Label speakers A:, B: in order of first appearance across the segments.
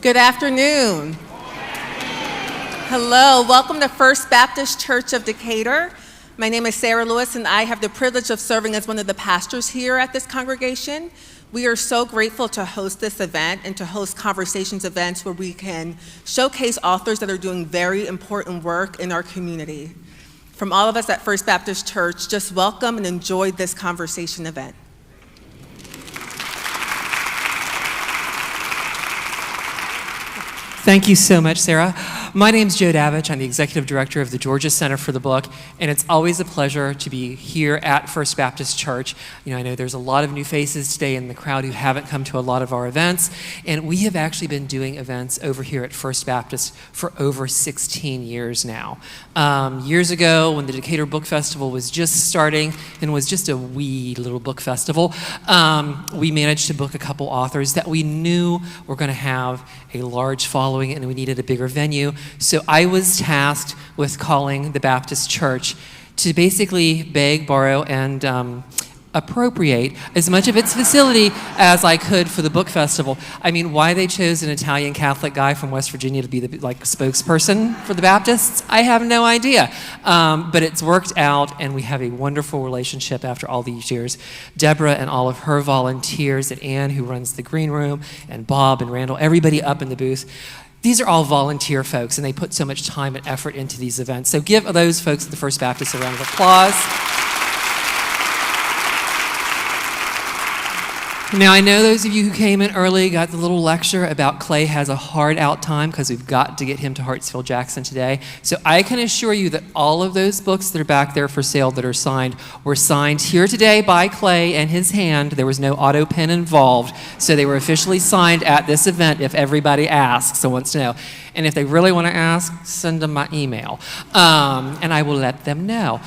A: Good afternoon. Hello, welcome to First Baptist Church of Decatur. My name is Sarah Lewis, and I have the privilege of serving as one of the pastors here at this congregation. We are so grateful to host this event and to host conversations events where we can showcase authors that are doing very important work in our community. From all of us at First Baptist Church, just welcome and enjoy this conversation event.
B: Thank you so much, Sarah. My name's Joe Davich. I'm the Executive Director of the Georgia Center for the Book, and it's always a pleasure to be here at First Baptist Church. I know there's a lot of new faces today in the crowd who haven't come to a lot of our events, and we have actually been doing events over here at First Baptist for over 16 years now. Years ago, when the Decatur Book Festival was just starting and was just a wee little book festival, we managed to book a couple authors that we knew were going to have a large following, and we needed a bigger venue. So I was tasked with calling the Baptist Church to basically beg, borrow, and appropriate as much of its facility as I could for the book festival. I mean, why they chose an Italian Catholic guy from West Virginia to be the spokesperson for the Baptists, I have no idea. But it's worked out, and we have a wonderful relationship after all these years. Deborah and all of her volunteers, and Ann, who runs the green room, and Bob and Randall, everybody up in the booth. These are all volunteer folks, and they put so much time and effort into these events. So give those folks at the First Baptist a round of applause. Now, I know those of you who came in early got the little lecture about Clay has a hard out time because we've got to get him to Hartsfield Jackson today. So I can assure you that all of those books that are back there for sale that are signed were signed here today by Clay and his hand. There was no auto pen involved. So they were officially signed at this event if everybody asks or wants to know. And if they really want to ask, send them my email. And I will let them know.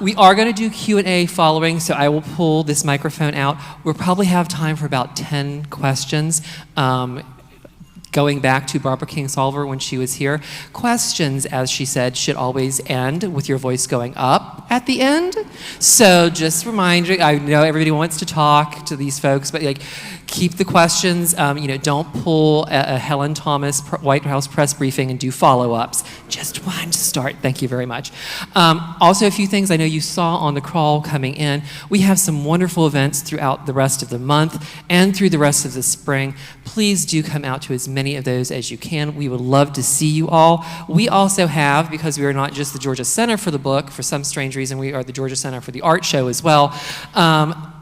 B: We are going to do Q&A following, so I will pull this microphone out. We'll probably have time for about 10 questions. Going back to Barbara Kingsolver when she was here, questions, as she said, should always end with your voice going up at the end. So just remind you, I know everybody wants to talk to these folks, but keep the questions. Don't pull a Helen Thomas White House press briefing and do follow-ups. Just one to start. Thank you very much. Also, a few things I know you saw on the crawl coming in. We have some wonderful events throughout the rest of the month and through the rest of the spring. Please do come out to as many of those as you can. We would love to see you all. We also have, because we are not just the Georgia Center for the Book, for some strange reason, we are the Georgia Center for the Art Show as well.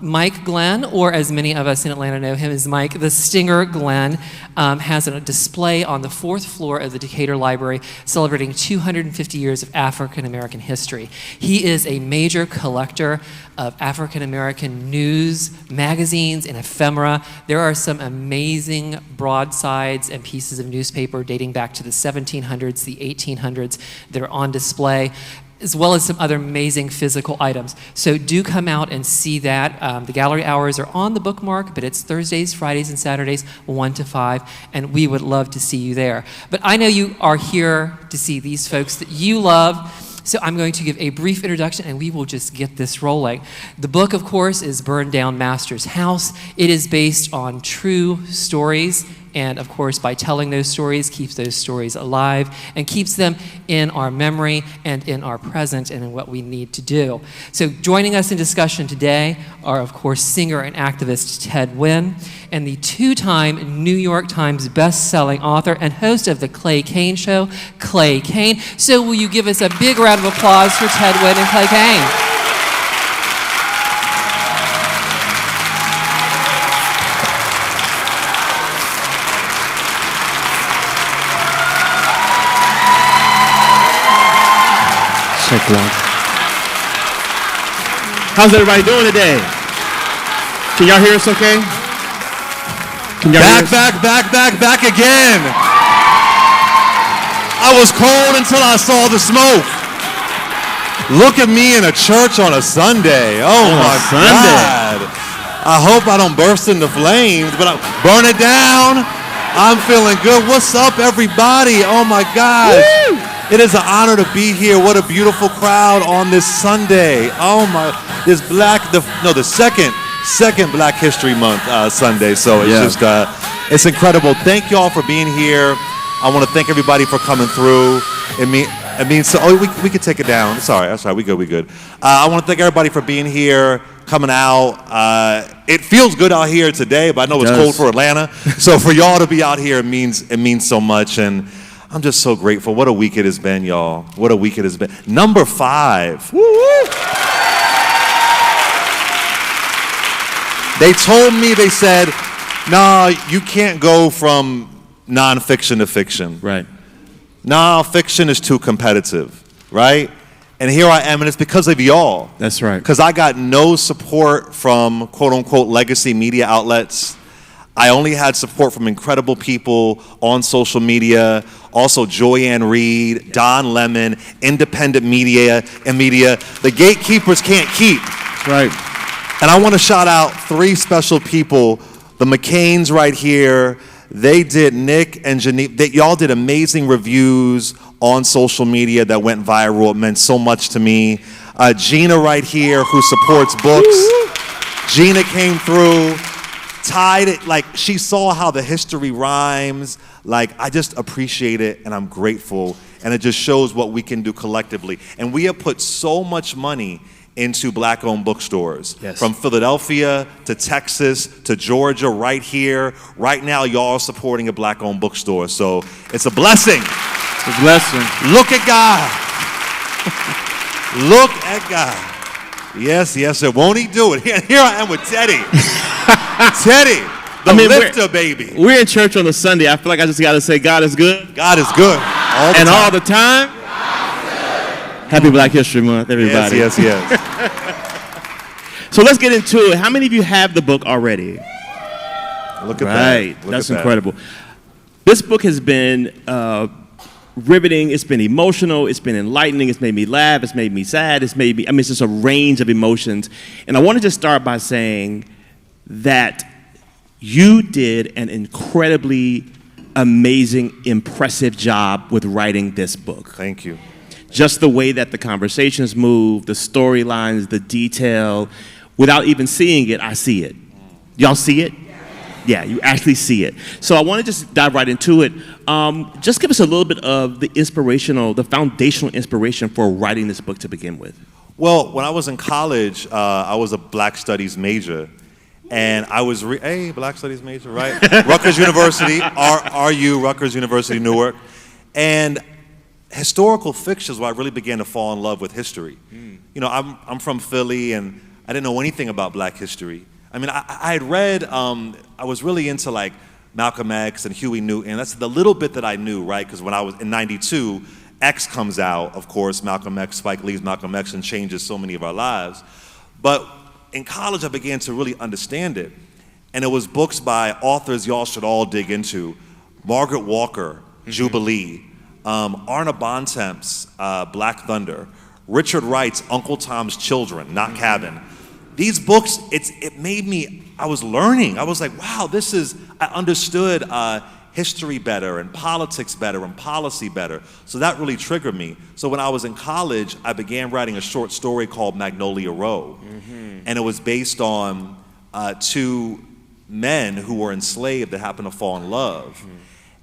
B: Mike Glenn, or as many of us in Atlanta know him as Mike, the Stinger Glenn, has a display on the 4th floor of the Decatur Library celebrating 250 years of African American history. He is a major collector of African American news, magazines, and ephemera. There are some amazing broadsides and pieces of newspaper dating back to the 1700s, the 1800s that are on display, as well as some other amazing physical items. So do come out and see that. The gallery hours are on the bookmark, but it's Thursdays, Fridays, and Saturdays, 1 to 5, and we would love to see you there. But I know you are here to see these folks that you love, so I'm going to give a brief introduction, and we will just get this rolling. The book, of course, is Burned Down Master's House. It is based on true stories, and of course, by telling those stories, keeps those stories alive and keeps them in our memory and in our present and in what we need to do. So joining us in discussion today are, of course, singer and activist Ted Winn and the 2-time New York Times best-selling author and host of The Clay Cane Show, Clay Cane. So will you give us a big round of applause for Ted Winn and Clay Cane?
C: Check one. How's everybody doing today? Can y'all hear us okay? Can y'all hear us? Back again. I was cold until I saw the smoke. Look at me in a church on a Sunday. Oh my God. I hope I don't burst into flames, but I burn it down. I'm feeling good. What's up, everybody? Oh my gosh. Woo! It is an honor to be here. What a beautiful crowd on this Sunday. Oh my, the second Black History Month Sunday. So it's just It's incredible. Thank you all for being here. I want to thank everybody for coming through. It means so. Oh, we could take it down. Sorry, that's all right. We good. I want to thank everybody for being here, coming out. It feels good out here today, but I know it's cold for Atlanta. So for y'all to be out here, it means so much, and I'm just so grateful. What a week it has been, y'all. What a week it has been. Number 5. Woo-woo. They told me, they said, nah, you can't go from nonfiction to fiction.
D: Right.
C: Nah, fiction is too competitive, right? And here I am, and it's because of y'all.
D: That's right.
C: Because I got no support from quote-unquote legacy media outlets. I only had support from incredible people on social media, also Joy-Ann Reid, Don Lemon, independent media. The gatekeepers can't keep.
D: That's right.
C: And I want to shout out 3 special people. The McCains right here. They did, Nick and Janine, y'all did amazing reviews on social media that went viral. It meant so much to me. Gina right here, who supports books. Gina came through, tied it, like she saw how the history rhymes. Like, I just appreciate it, and I'm grateful. And it just shows what we can do collectively. And we have put so much money into black-owned bookstores.
D: Yes.
C: From Philadelphia to Texas to Georgia, right here. Right now, y'all are supporting a black-owned bookstore. So it's a blessing.
D: It's a blessing.
C: Look at God. Look at God. Yes, sir. Won't he do it? Here I am with Teddy. Teddy, the lifter, baby.
D: We're in church on a Sunday. I feel like I just got to say God is good.
C: God is good. All the time.
D: Happy Black History Month, everybody.
C: Yes.
D: So let's get into it. How many of you have the book already?
C: Look at that.
D: Right. That's incredible. This book has been riveting. It's been emotional. It's been enlightening. It's made me laugh. It's made me sad. It's just a range of emotions. And I want to just start by saying that you did an incredibly amazing, impressive job with writing this book.
C: Thank you.
D: Just the way that the conversations move, the storylines, the detail. Without even seeing it, I see it. Y'all see it? Yeah, you actually see it. So I want to just dive right into it. Just give us a little bit of the foundational inspiration for writing this book to begin with.
C: Well, when I was in college, I was a Black Studies major. And I was, Black Studies major, right? Rutgers University, RU, Rutgers University, Newark. And historical fiction is where I really began to fall in love with history. You know, I'm from Philly, and I didn't know anything about Black history. I mean, I had read, I was really into like Malcolm X and Huey Newton. That's the little bit that I knew, right? Because when I was in '92, X comes out, of course, Malcolm X, Spike Lee's Malcolm X, and changes so many of our lives. But in college, I began to really understand it. And it was books by authors y'all should all dig into. Margaret Walker, Jubilee. Arna Bontemps, Black Thunder, Richard Wright's Uncle Tom's Children, Not Cabin. These books, it made me, I was learning. I was like, wow, I understood history better and politics better and policy better. So that really triggered me. So when I was in college, I began writing a short story called Magnolia Row. And it was based on 2 men who were enslaved that happened to fall in love.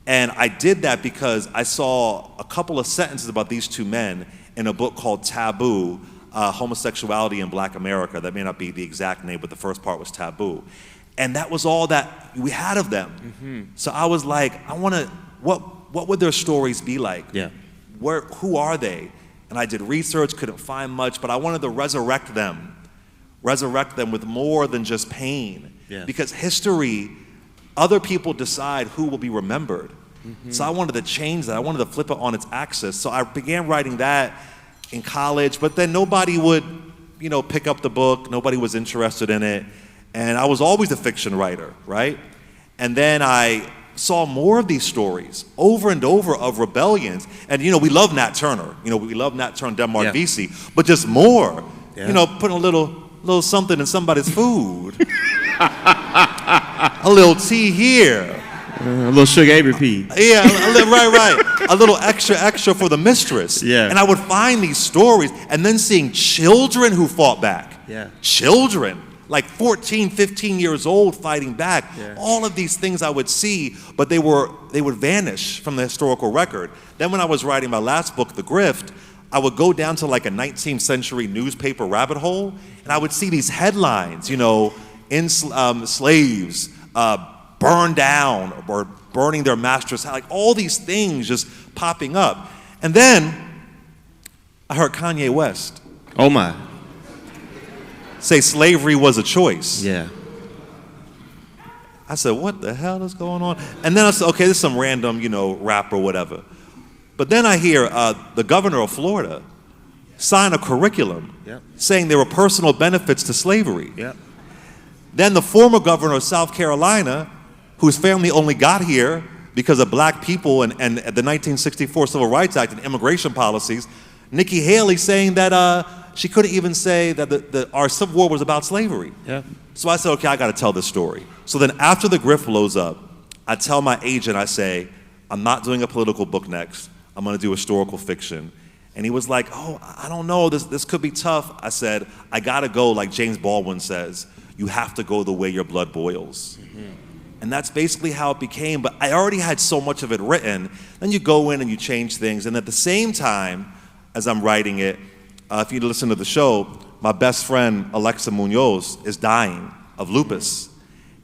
C: And I did that because I saw a couple of sentences about these 2 men in a book called Taboo, Homosexuality in Black America. That may not be the exact name, but the first part was Taboo. And that was all that we had of them. So I was like, what would their stories be like?
D: Yeah.
C: Who are they? And I did research, couldn't find much, but I wanted to resurrect them with more than just pain.
D: Yeah.
C: Because history, other people decide who will be remembered. So I wanted to change that. I wanted to flip it on its axis. So I began writing that in college, but then nobody would, pick up the book. Nobody was interested in it. And I was always a fiction writer, right? And then I saw more of these stories over and over of rebellions. And, we love Nat Turner. We love Nat Turner, Denmark Vesey, but just more. Putting a little something in somebody's food. A little tea here.
D: A little sugar Avery pea.
C: Yeah, right. A little extra for the mistress.
D: Yeah.
C: And I would find these stories and then seeing children who fought back.
D: Yeah.
C: Children. like 14, 15 years old fighting back.
D: Yeah.
C: All of these things I would see, but they would vanish from the historical record. Then when I was writing my last book, The Grift, I would go down to like a 19th century newspaper rabbit hole, and I would see these headlines, slaves burned down or burning their master's house, like all these things just popping up. And then I heard Kanye West
D: Oh my.
C: say slavery was a choice.
D: Yeah.
C: I said, what the hell is going on? And then I said, okay, this is some random, rap or whatever. But then I hear the governor of Florida sign a curriculum
D: Yep.
C: saying there were personal benefits to slavery.
D: Yep.
C: Then the former governor of South Carolina, whose family only got here because of black people and the 1964 Civil Rights Act and immigration policies, Nikki Haley saying that she couldn't even say that our Civil War was about slavery.
D: Yeah.
C: So I said, okay, I got to tell this story. So then after The Grift blows up, I tell my agent, I say, I'm not doing a political book next. I'm going to do historical fiction. And he was like, oh, I don't know, this could be tough. I said, I got to go, like James Baldwin says, you have to go the way your blood boils. Mm-hmm. And that's basically how it became. But I already had so much of it written. Then you go in and you change things. And at the same time, as I'm writing it, if you listen to the show, my best friend, Alexa Munoz, is dying of lupus.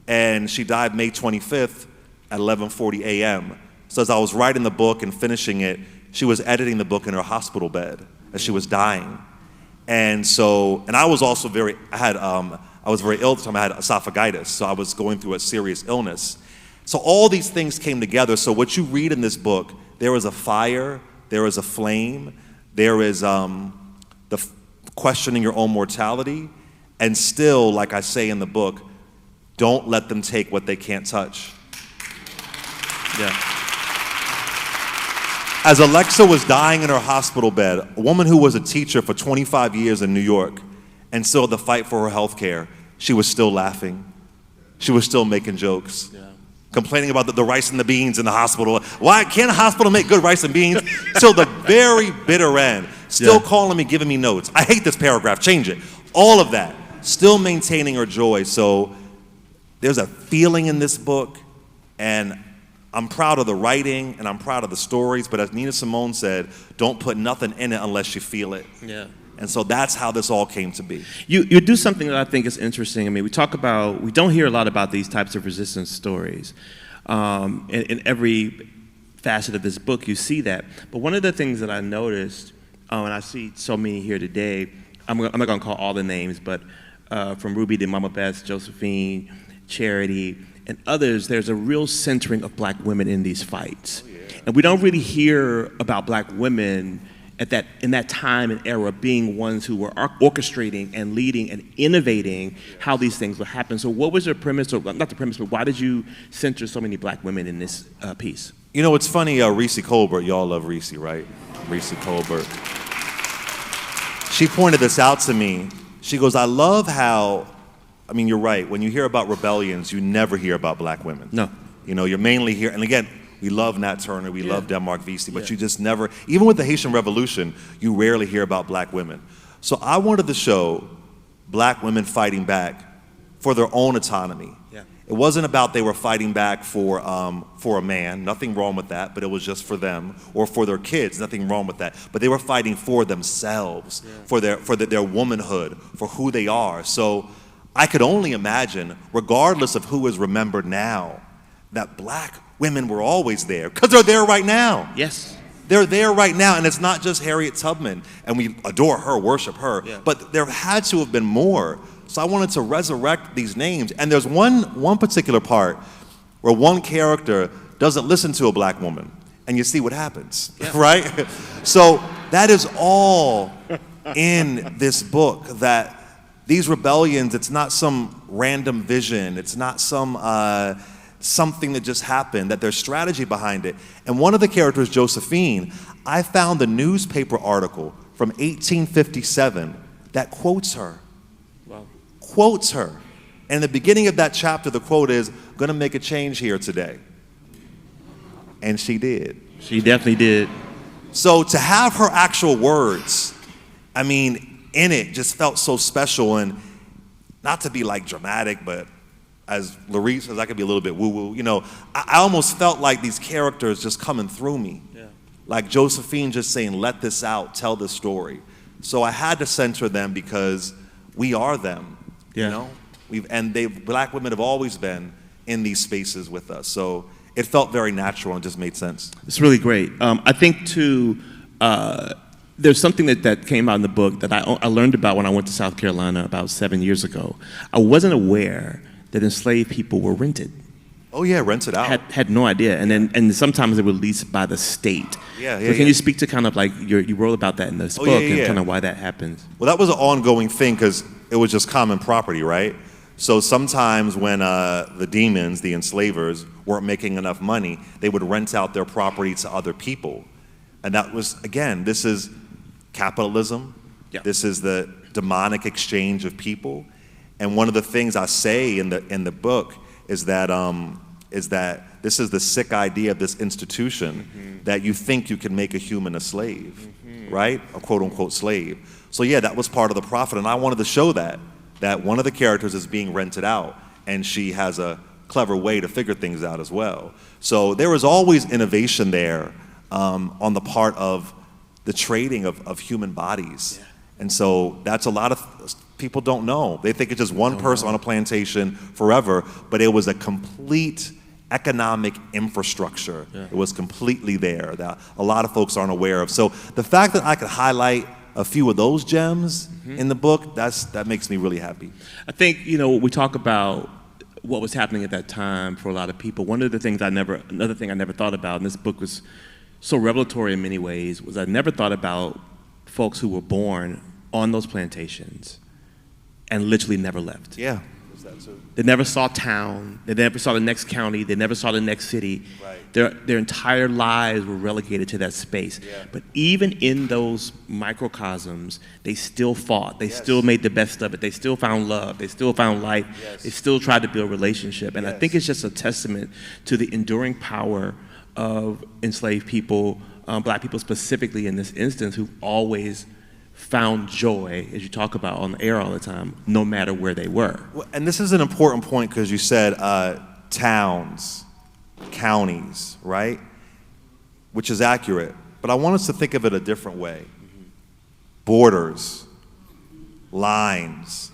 C: And she died May 25th at 11:40 a.m. So as I was writing the book and finishing it, she was editing the book in her hospital bed as she was dying. And I was also I was very ill at the time. I had esophagitis, so I was going through a serious illness. So all these things came together. So what you read in this book, there is a fire, there is a flame, there is questioning your own mortality, and still, like I say in the book, don't let them take what they can't touch.
D: Yeah.
C: As Alexa was dying in her hospital bed, a woman who was a teacher for 25 years in New York and still had to fight for her health care, she was still laughing. She was still making jokes. Yeah. Complaining about the rice and the beans in the hospital. Why can't a hospital make good rice and beans? Till the very bitter end. Still calling me, giving me notes. I hate this paragraph, change it. All of that. Still maintaining her joy. So there's a feeling in this book, and I'm proud of the writing and I'm proud of the stories, but as Nina Simone said, don't put nothing in it unless you feel it. Yeah. And so that's how this all came to be.
D: You do something that I think is interesting. I mean, we don't hear a lot about these types of resistance stories. In every facet of this book, you see that. But one of the things that I noticed, and I see so many here today, I'm not going to call all the names, but from Ruby to Mama Beth, Josephine, Charity, and others, there's a real centering of black women in these fights. Oh, yeah. And we don't really hear about black women in that time and era being ones who were orchestrating and leading and innovating how these things would happen. So what was the premise, or not the premise, but why did you center so many black women in this piece?
C: You know, it's funny, Reese Colbert, y'all love Reese, right? Reese Colbert. She pointed this out to me. She goes, I love how, I mean, you're right. When you hear about rebellions, you never hear about black women.
D: No.
C: You know, you're mainly here, and again, we love Nat Turner, we love Denmark Vesey, but you just never, even with the Haitian Revolution, you rarely hear about black women. So I wanted to show black women fighting back for their own autonomy. Yeah. It wasn't about they were fighting back for a man, nothing wrong with that, but it was just for them, or for their kids, nothing wrong with that. But they were fighting for themselves, for their womanhood, for who they are. So I could only imagine, regardless of who is remembered now, that black women were always there, because they're there right now.
D: Yes.
C: They're there right now, and it's not just Harriet Tubman, and we adore her, worship her, but there had to have been more. So I wanted to resurrect these names, and there's one particular part where one character doesn't listen to a black woman, and you see what happens, right? So that is all in this book, that these rebellions, it's not some random vision, it's not some something that just happened, that there's strategy behind it. And one of the characters, Josephine, I found a newspaper article from 1857 that quotes her. Wow. Quotes her. And in the beginning of that chapter, the quote is, gonna make a change here today. And she did.
D: She definitely did.
C: So to have her actual words, I mean, in it just felt so special. And not to be like dramatic, but as Larry says, I could be a little bit woo-woo. You know, I almost felt like these characters just coming through me. Yeah. Like Josephine just saying, let this out, tell this story. So I had to censor them because we are them, you know? Black women have always been in these spaces with us. So it felt very natural and just made sense.
D: It's really great. I think too, there's something that came out in the book that I learned about when I went to South Carolina about 7 years ago. I wasn't aware that enslaved people were rented.
C: Oh yeah, rented out.
D: Had no idea, and sometimes they were leased by the state. So can you speak to kind of like you wrote about that in this book and kind of why that happens?
C: Well, that was an ongoing thing because it was just common property, right? So sometimes when the demons, the enslavers, weren't making enough money, they would rent out their property to other people, and that was, again, this is capitalism. Yeah. This is the demonic exchange of people. And one of the things I say in the book is that this is the sick idea of this institution that you think you can make a human a slave, right? A quote unquote slave. So yeah, that was part of the prophet, and I wanted to show that one of the characters is being rented out, and she has a clever way to figure things out as well. So there was always innovation there on the part of the trading of human bodies. Yeah. And so that's a lot of people don't know. They think it's just one person on a plantation forever, but it was a complete economic infrastructure. Yeah. It was completely there that a lot of folks aren't aware of. So the fact that I could highlight a few of those gems in the book, that makes me really happy.
D: I think, we talk about what was happening at that time for a lot of people. Another thing I never thought about, and this book was so revelatory in many ways, was I never thought about folks who were born on those plantations and literally never left.
C: Yeah.
D: They never saw town. They never saw the next county. They never saw the next city. Right. Their entire lives were relegated to that space. Yeah. But even in those microcosms, they still fought. They still made the best of it. They still found love. They still found life. Yes. They still tried to build a relationship. And I think it's just a testament to the enduring power of enslaved people, Black people specifically in this instance, who've always found joy, as you talk about on the air all the time, no matter where they were.
C: And this is an important point because you said towns, counties, right? Which is accurate. But I want us to think of it a different way. Borders, lines,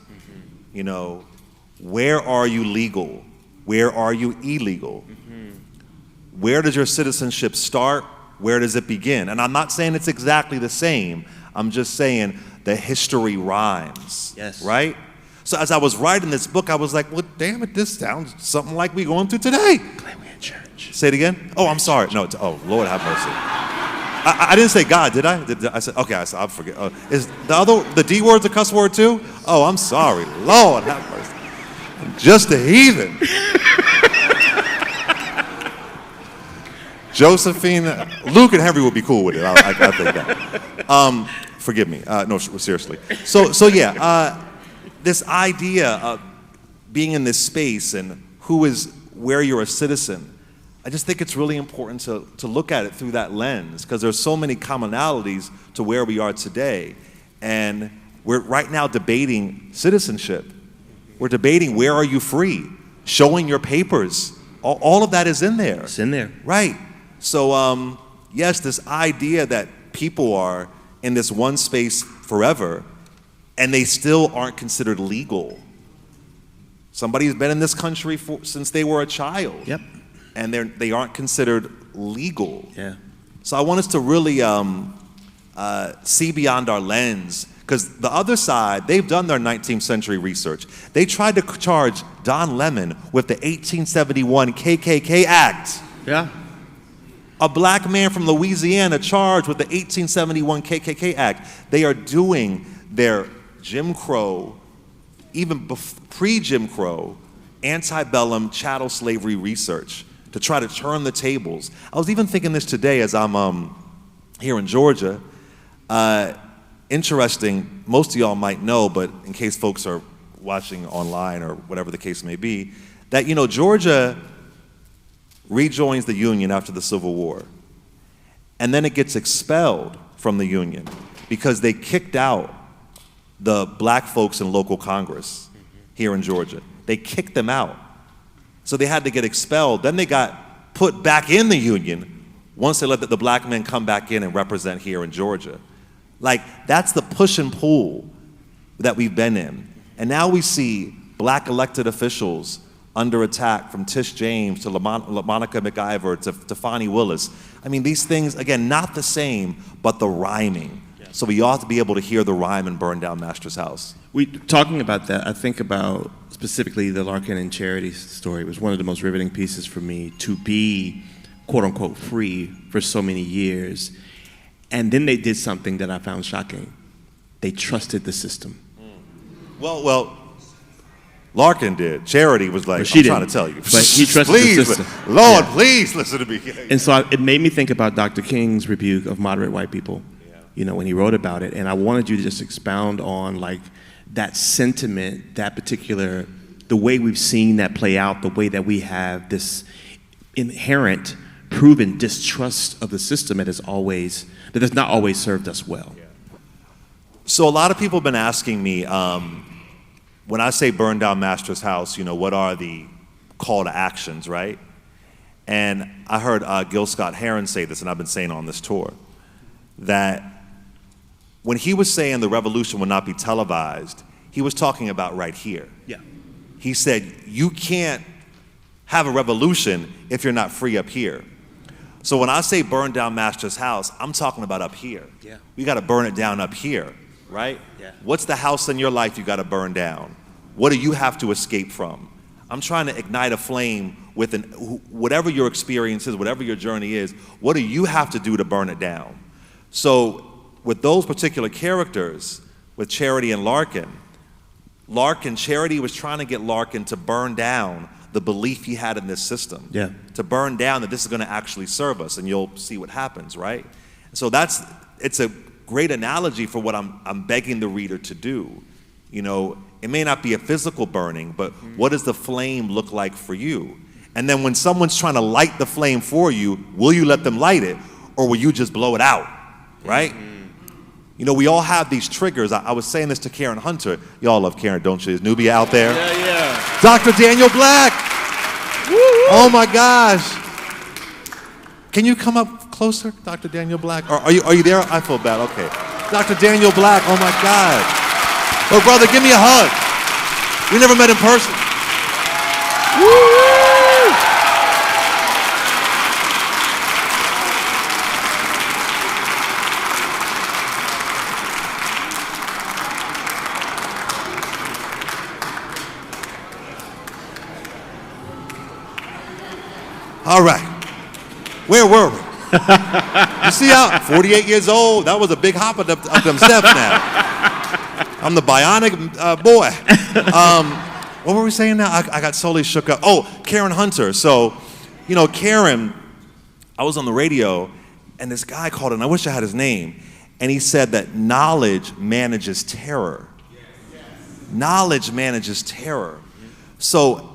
C: where are you legal? Where are you illegal? Where does your citizenship start? Where does it begin? And I'm not saying it's exactly the same. I'm just saying the history rhymes, right? So as I was writing this book, I was like, well, damn it, this sounds something like we going through today.
D: Glad we in church.
C: Say it again? Oh, I'm sorry. No, Lord have mercy. I didn't say God, did I? I said, okay, I'll forget. Is the D word's a cuss word too? Oh, I'm sorry. Lord have mercy. I'm just a heathen. Josephine, Luke and Henri would be cool with it. I think that. Forgive me. No, seriously. So yeah, this idea of being in this space and where you're a citizen, I just think it's really important to look at it through that lens because there's so many commonalities to where we are today. And we're right now debating citizenship. We're debating where are you free, showing your papers. All of that is in there.
D: It's in there.
C: Right. So, yes, this idea that people are in this one space forever and they still aren't considered legal. Somebody's been in this country since they were a child.
D: Yep.
C: And they aren't considered legal.
D: Yeah.
C: So I want us to really see beyond our lens because the other side, they've done their 19th century research. They tried to charge Don Lemon with the 1871 KKK Act.
D: Yeah.
C: A black man from Louisiana charged with the 1871 KKK Act. They are doing their Jim Crow, even pre-Jim Crow, antebellum chattel slavery research to try to turn the tables. I was even thinking this today as I'm here in Georgia. Interesting, most of y'all might know, but in case folks are watching online or whatever the case may be, that Georgia rejoins the Union after the Civil War. And then it gets expelled from the Union because they kicked out the black folks in local Congress. here in Georgia. They kicked them out. So they had to get expelled. Then they got put back in the Union once they let the black men come back in and represent here in Georgia. Like, that's the push and pull that we've been in. And now we see black elected officials under attack, from Tish James to Monica McIver to Fonnie Willis. I mean, these things, again, not the same, but the rhyming. Yeah. So we ought to be able to hear the rhyme and burn down Master's house.
D: Talking about that, I think about specifically the Larkin and Charity story. It was one of the most riveting pieces for me to be, quote unquote, free for so many years. And then they did something that I found shocking. They trusted the system.
C: Well, Larkin did. Charity was like,
D: she
C: I'm trying to tell you.
D: But he trusted the system.
C: Lord, please listen to me.
D: And so it made me think about Dr. King's rebuke of moderate white people, you know, when he wrote about it. And I wanted you to just expound on, like, that sentiment, that particular, the way we've seen that play out, the way that we have this inherent, proven distrust of the system that has not always served us well.
C: So a lot of people have been asking me, when I say burn down Master's house, you know, what are the call to actions, right? And I heard Gil Scott-Heron say this, and I've been saying on this tour, that when he was saying the revolution would not be televised, he was talking about right here.
D: Yeah.
C: He said, you can't have a revolution if you're not free up here. So when I say burn down Master's house, I'm talking about up here.
D: Yeah.
C: We got to burn it down up here, right?
D: Yeah.
C: What's the house in your life you got to burn down? What do you have to escape from? I'm trying to ignite a flame with whatever your experience is, whatever your journey is, what do you have to do to burn it down? So with those particular characters, with Charity and Larkin, Charity was trying to get Larkin to burn down the belief he had in this system.
D: Yeah.
C: To burn down that this is going to actually serve us, and you'll see what happens, right? So it's a great analogy for what I'm begging the reader to do. You know, it may not be a physical burning, but what does the flame look like for you? And then when someone's trying to light the flame for you, will you let them light it, or will you just blow it out, right? You know, we all have these triggers. I was saying this to Karen Hunter. Y'all love Karen, don't you? Is Nubia out there?
D: Yeah.
C: Dr. Daniel Black. Woo-hoo. Oh my gosh. Can you come up closer, Dr. Daniel Black? Or are you there? I feel bad. Okay. Dr. Daniel Black. Oh my God. Oh, brother, give me a hug. We never met in person. Woo! All right. Where were we? You see how 48 years old, that was a big hop up them steps now. I'm the bionic boy. What were we saying now? I got totally shook up. Oh, Karen Hunter. So, you know, Karen, I was on the radio, and this guy called, and I wish I had his name, and he said that knowledge manages terror. Knowledge manages terror. So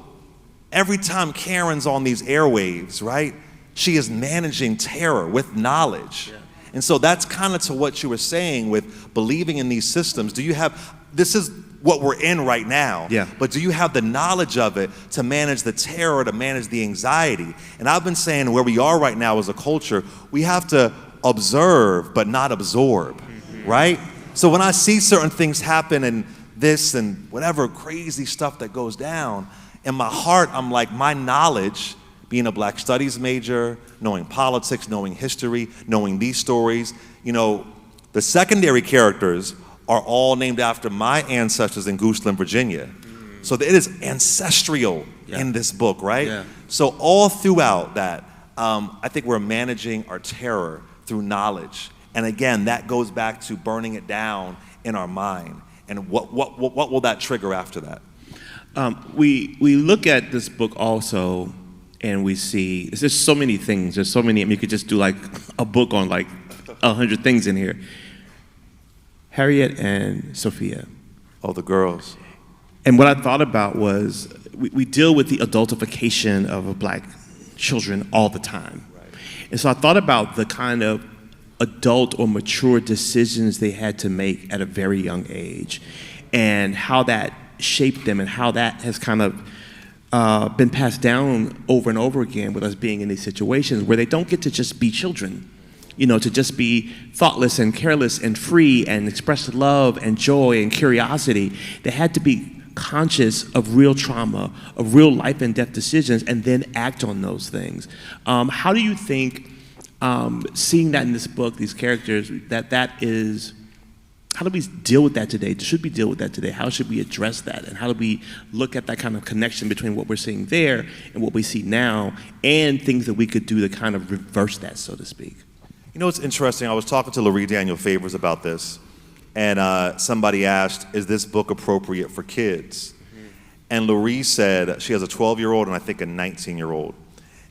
C: every time Karen's on these airwaves, right, she is managing terror with knowledge. And so that's kind of to what you were saying with believing in these systems. This is what we're in right now, but do you have the knowledge of it to manage the terror, to manage the anxiety? And I've been saying where we are right now as a culture, we have to observe but not absorb, right? So when I see certain things happen and this and whatever crazy stuff that goes down, in my heart, I'm like, my knowledge, being a Black Studies major, knowing politics, knowing history, knowing these stories, you know, the secondary characters are all named after my ancestors in Gooseland, Virginia. So it is ancestral in this book, right? So all throughout that, I think we're managing our terror through knowledge. And again, that goes back to burning it down in our mind. And what will that trigger after that?
D: We look at this book also, and we see there's so many things. There's so many. I mean, you could just do like a book on like 100 things in here. Harriet and Sophia.
C: Oh, the girls.
D: And what I thought about was we deal with the adultification of Black children all the time. Right. And so I thought about the kind of adult or mature decisions they had to make at a very young age, and how that shaped them and how that has kind of been passed down over and over again with us being in these situations where they don't get to just be children, to just be thoughtless and careless and free and express love and joy and curiosity. They had to be conscious of real trauma, of real life and death decisions, and then act on those things. How do you think, seeing that in this book, these characters, how do we deal with that today? Should we deal with that today? How should we address that? And how do we look at that kind of connection between what we're seeing there and what we see now, and things that we could do to kind of reverse that, so to speak?
C: It's interesting. I was talking to Laurie Daniel Favors about this, and somebody asked, is this book appropriate for kids? Mm-hmm. And Laurie said, she has a 12-year-old and I think a 19-year-old.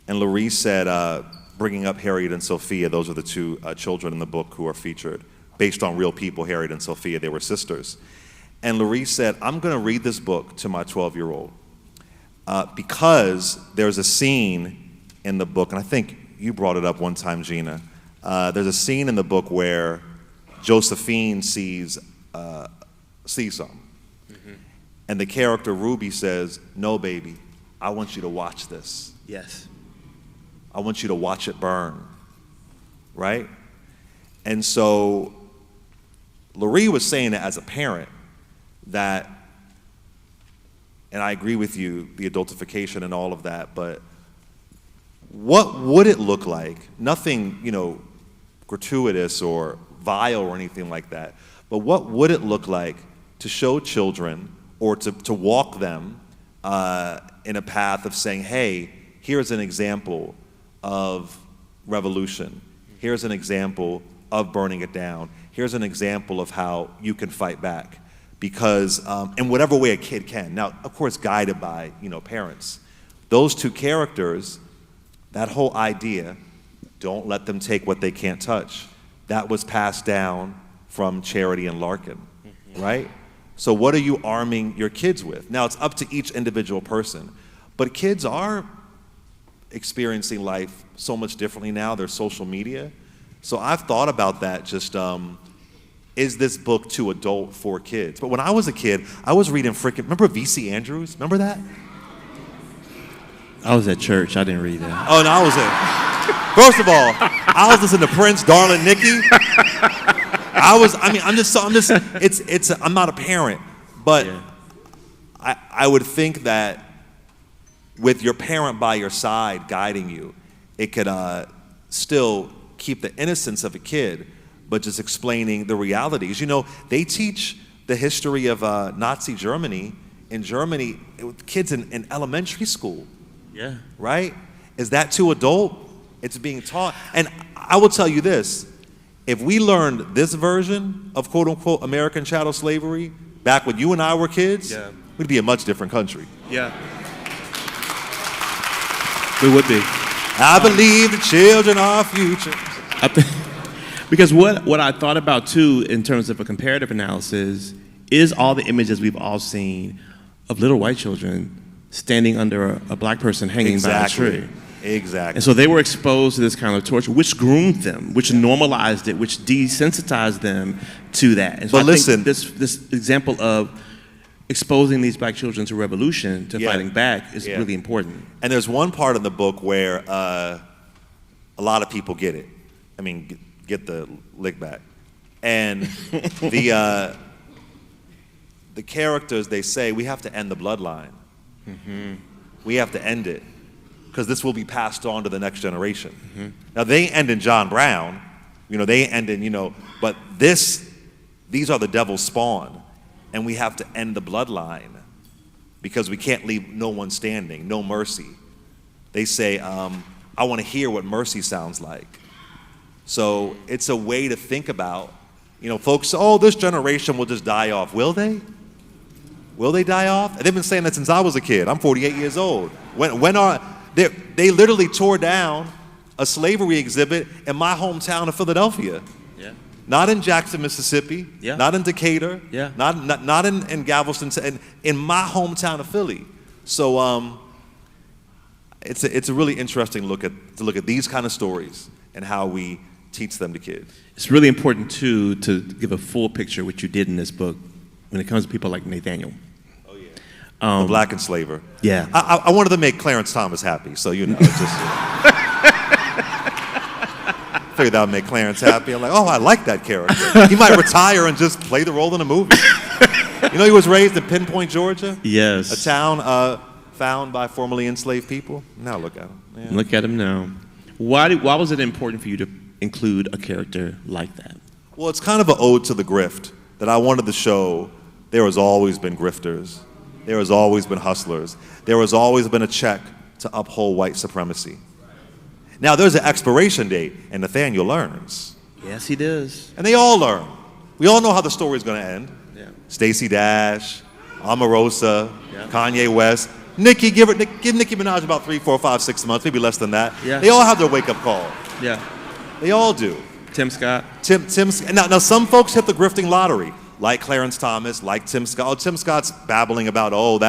C: And Laurie said, bringing up Harriet and Sophia, those are the two children in the book who are featured, based on real people, Harriet and Sophia, they were sisters. And Laurie said, I'm gonna read this book to my 12-year-old because there's a scene in the book, and I think you brought it up one time, Gina. There's a scene in the book where Josephine sees something. Mm-hmm. And the character Ruby says, no, baby, I want you to watch this.
D: Yes.
C: I want you to watch it burn, right? And so Laurie was saying that as a parent, that, and I agree with you, the adultification and all of that, but what would it look like? Nothing, gratuitous or vile or anything like that, but what would it look like to show children or to walk them in a path of saying, hey, here's an example of revolution. Here's an example of burning it down. Here's an example of how you can fight back. Because in whatever way a kid can. Now, of course, guided by, parents. Those two characters, that whole idea, don't let them take what they can't touch. That was passed down from Charity and Larkin, right? So what are you arming your kids with? Now, it's up to each individual person, but kids are experiencing life so much differently now. There's social media. So I've thought about that, just, is this book too adult for kids? But when I was a kid, I was reading remember V.C. Andrews? Remember that?
D: I was at church, I didn't read that.
C: Oh, no, I was in. First of all, I was listening to Prince, Darling Nikki. I'm not a parent, but yeah. I would think that with your parent by your side guiding you, it could still keep the innocence of a kid, but just explaining the realities. They teach the history of Nazi Germany in Germany with kids in elementary school.
D: Yeah.
C: Right? Is that too adult? It's being taught. And I will tell you this, if we learned this version of quote unquote American chattel slavery back when you and I were kids, yeah, we'd be a much different country.
D: Yeah. We would be.
C: I believe the children are our future.
D: Because what I thought about too in terms of a comparative analysis is all the images we've all seen of little white children standing under a black person hanging by a tree.
C: Exactly.
D: And so they were exposed to this kind of torture, which groomed them, which normalized it, which desensitized them to that. And so I think this example of exposing these black children to revolution, to fighting back, is really important.
C: And there's one part in the book where a lot of people get it. I mean, get the lick back. And the characters, they say, we have to end the bloodline. Mm-hmm. We have to end it, because this will be passed on to the next generation. Mm-hmm. Now, they end in John Brown, they end in, but these are the devil's spawn, and we have to end the bloodline because we can't leave no one standing, no mercy. They say, I want to hear what mercy sounds like. So it's a way to think about, folks, this generation will just die off. Will they? Will they die off? They've been saying that since I was a kid. I'm 48 years old. They literally tore down a slavery exhibit in my hometown of Philadelphia.
D: Yeah.
C: Not in Jackson, Mississippi.
D: Yeah.
C: Not in Decatur.
D: Yeah.
C: Not in Galveston. In my hometown of Philly. So it's a really interesting to look at these kind of stories and how we teach them to kids.
D: It's really important too to give a full picture, which you did in this book, when it comes to people like Nathaniel.
C: Oh The black enslaver.
D: Yeah.
C: I wanted to make Clarence Thomas happy, so it's just. Figured that would make Clarence happy. I'm like, oh, I like that character. He might retire and just play the role in a movie. He was raised in Pinpoint, Georgia.
D: Yes.
C: A town found by formerly enslaved people. Now look at him. Yeah.
D: Look at him now. Why was it important for you to include a character like that?
C: Well, it's kind of an ode to the grift that I wanted to show. There has always been grifters. There has always been hustlers. There has always been a check to uphold white supremacy. Now, there's an expiration date, and Nathaniel learns.
D: Yes, he does.
C: And they all learn. We all know how the story is going to end.
D: Yeah.
C: Stacey Dash, Omarosa,
D: Yeah.
C: Kanye West. Nicki, give Nicki Minaj about 3, 4, 5, 6 months, maybe less than that.
D: Yeah.
C: They all have their wake-up call.
D: Yeah.
C: They all do.
D: Tim Scott.
C: Now, some folks hit the grifting lottery, like Clarence Thomas, like Tim Scott. Oh, Tim Scott's babbling about,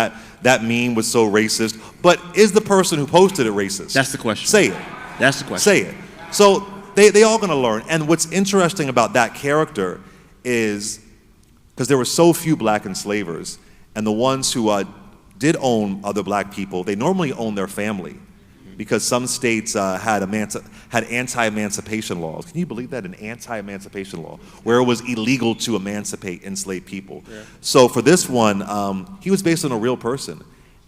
C: that meme was so racist. But is the person who posted it racist?
D: That's the question.
C: Say it.
D: That's the question.
C: Say it. So they all going to learn. And what's interesting about that character is, because there were so few black enslavers, and the ones who did own other black people, they normally owned their family, because some states had anti-emancipation laws. Can you believe that? An anti-emancipation law, where it was illegal to emancipate enslaved people. Yeah. So for this one, he was based on a real person.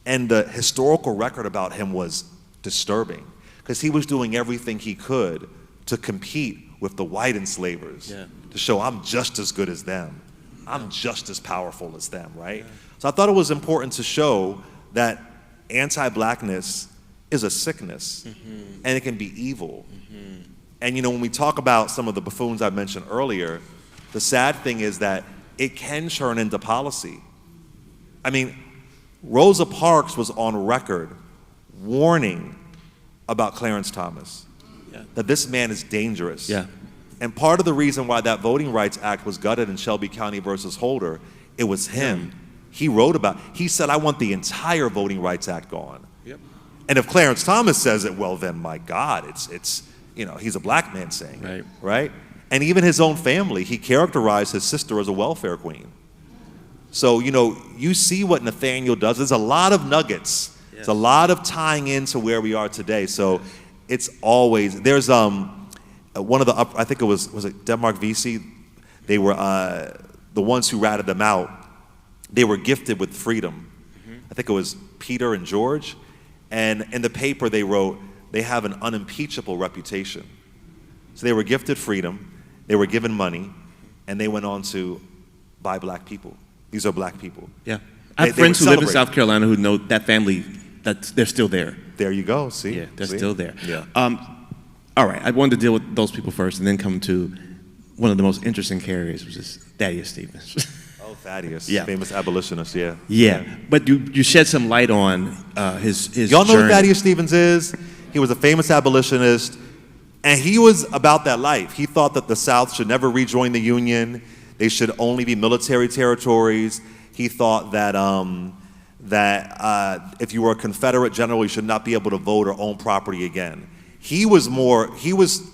C: And the historical record about him was disturbing, because he was doing everything he could to compete with the white enslavers, to show I'm just as good as them. I'm just as powerful as them, right? Yeah. So I thought it was important to show that anti-blackness is a sickness, and it can be evil. And when we talk about some of the buffoons I mentioned earlier, the sad thing is that it can turn into policy. I mean, Rosa Parks was on record warning about Clarence Thomas, that this man is dangerous.
D: Yeah.
C: And part of the reason why that Voting Rights Act was gutted in Shelby County versus Holder, it was him. He said, I want the entire Voting Rights Act gone.
D: Yep.
C: And if Clarence Thomas says it, well then, my God, it's he's a black man saying it, right? And even his own family, he characterized his sister as a welfare queen. So, you see what Nathaniel does. There's a lot of nuggets. There's a lot of tying into where we are today. So it's always, there's one of the, I think it was it Denmark VC? They were, the ones who ratted them out, they were gifted with freedom. I think it was Peter and George. And in the paper they wrote, they have an unimpeachable reputation. So they were gifted freedom, they were given money, and they went on to buy black people. These are black people.
D: Yeah. I have friends who live in South Carolina who know that family, that they're still there.
C: There you go, see?
D: Yeah, they're still there.
C: Yeah.
D: All right, I wanted to deal with those people first and then come to one of the most interesting characters, which is Thaddeus Stevens.
C: Oh, Thaddeus,
D: Yeah.
C: famous abolitionist, yeah.
D: Yeah, but you shed some light on his
C: Y'all know
D: journey.
C: who Thaddeus Stevens is? He was a famous abolitionist, and he was about that life. He thought that the South should never rejoin the Union. They should only be military territories. He thought that if you were a Confederate general, you should not be able to vote or own property again. He was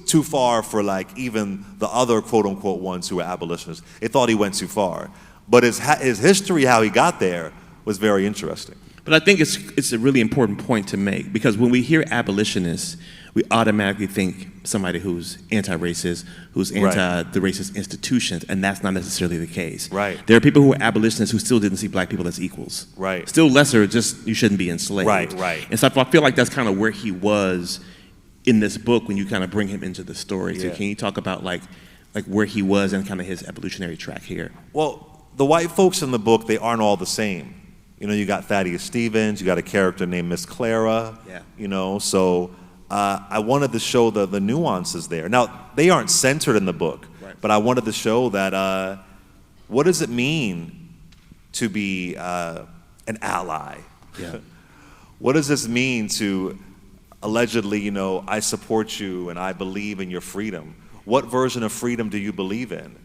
C: too far for even the other quote unquote ones who were abolitionists. They thought he went too far. But his history, how he got there, was very interesting.
D: But I think it's a really important point to make, because when we hear abolitionists, we automatically think somebody who's anti-racist, who's anti the racist institutions, and that's not necessarily the case.
C: Right.
D: There are people who are abolitionists who still didn't see black people as equals.
C: Right.
D: Still lesser, just you shouldn't be enslaved.
C: Right.
D: And so I feel like that's kind of where he was in this book when you kind of bring him into the story. So
C: Yeah.
D: can you talk about like where he was and kind of his evolutionary track here?
C: Well, the white folks in the book, they aren't all the same. You got Thaddeus Stevens, you got a character named Miss Clara.
D: Yeah.
C: So I wanted to show the nuances there. Now, they aren't centered in the book, but I wanted to show that what does it mean to be an ally?
D: Yeah.
C: What does this mean to allegedly, I support you and I believe in your freedom? What version of freedom do you believe in?